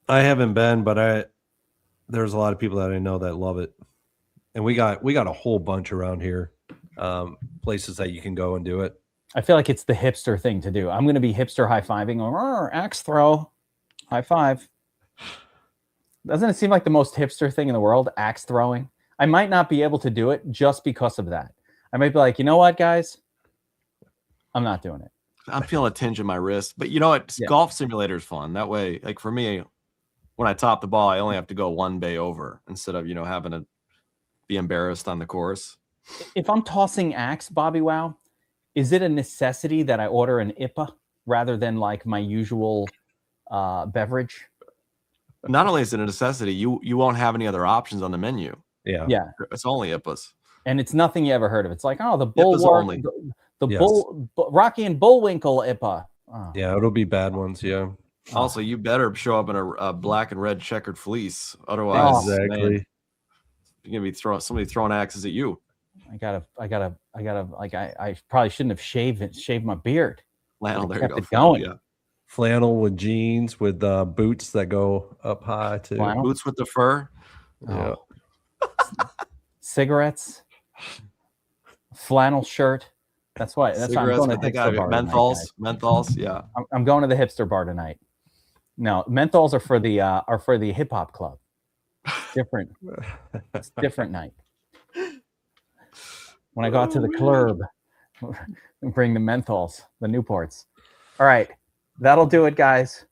haven't been, but there's a lot of people that I know that love it, and we got a whole bunch around here, places that you can go and do it. I feel like it's the hipster thing to do. I'm going to be hipster high-fiving or axe throw, high five. Doesn't it seem like the most hipster thing in the world, axe throwing? I might not be able to do it just because of that. I might be like, you know what, guys? I'm not doing it. I'm feeling a tinge in my wrist. But you know what? Yeah. Golf simulator is fun. That way, like for me, when I top the ball, I only have to go one bay over instead of, having to be embarrassed on the course. If I'm tossing axe, BobbyWow, is it a necessity that I order an IPA rather than like my usual beverage? Not only is it a necessity, you won't have any other options on the menu. Yeah. It's only IPAs. And it's nothing you ever heard of. It's like, the Bulwark, Rocky and Bullwinkle IPA. Oh. Yeah, it'll be bad ones, yeah. Also, you better show up in a black and red checkered fleece. Otherwise, exactly. You're gonna be somebody throwing axes at you. I gotta like I probably shouldn't have shaved my beard. Flannel, there you go. Going. Yeah. Flannel with jeans with boots that go up high too. Flannel? Boots with the fur. Yeah. Cigarettes. Flannel shirt. That's why I'm going to the hipster bar. Menthols. Yeah. I'm going to the hipster bar tonight. No, menthols are for the hip hop club. Different. It's a different night. When I go out to the club, bring the menthols, the Newports. All right. That'll do it, guys.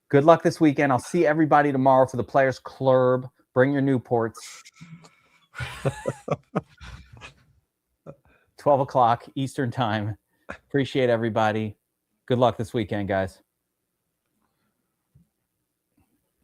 Good luck this weekend. I'll see everybody tomorrow for the Players Club. Bring your Newports. 12 o'clock Eastern time. Appreciate everybody. Good luck this weekend, guys.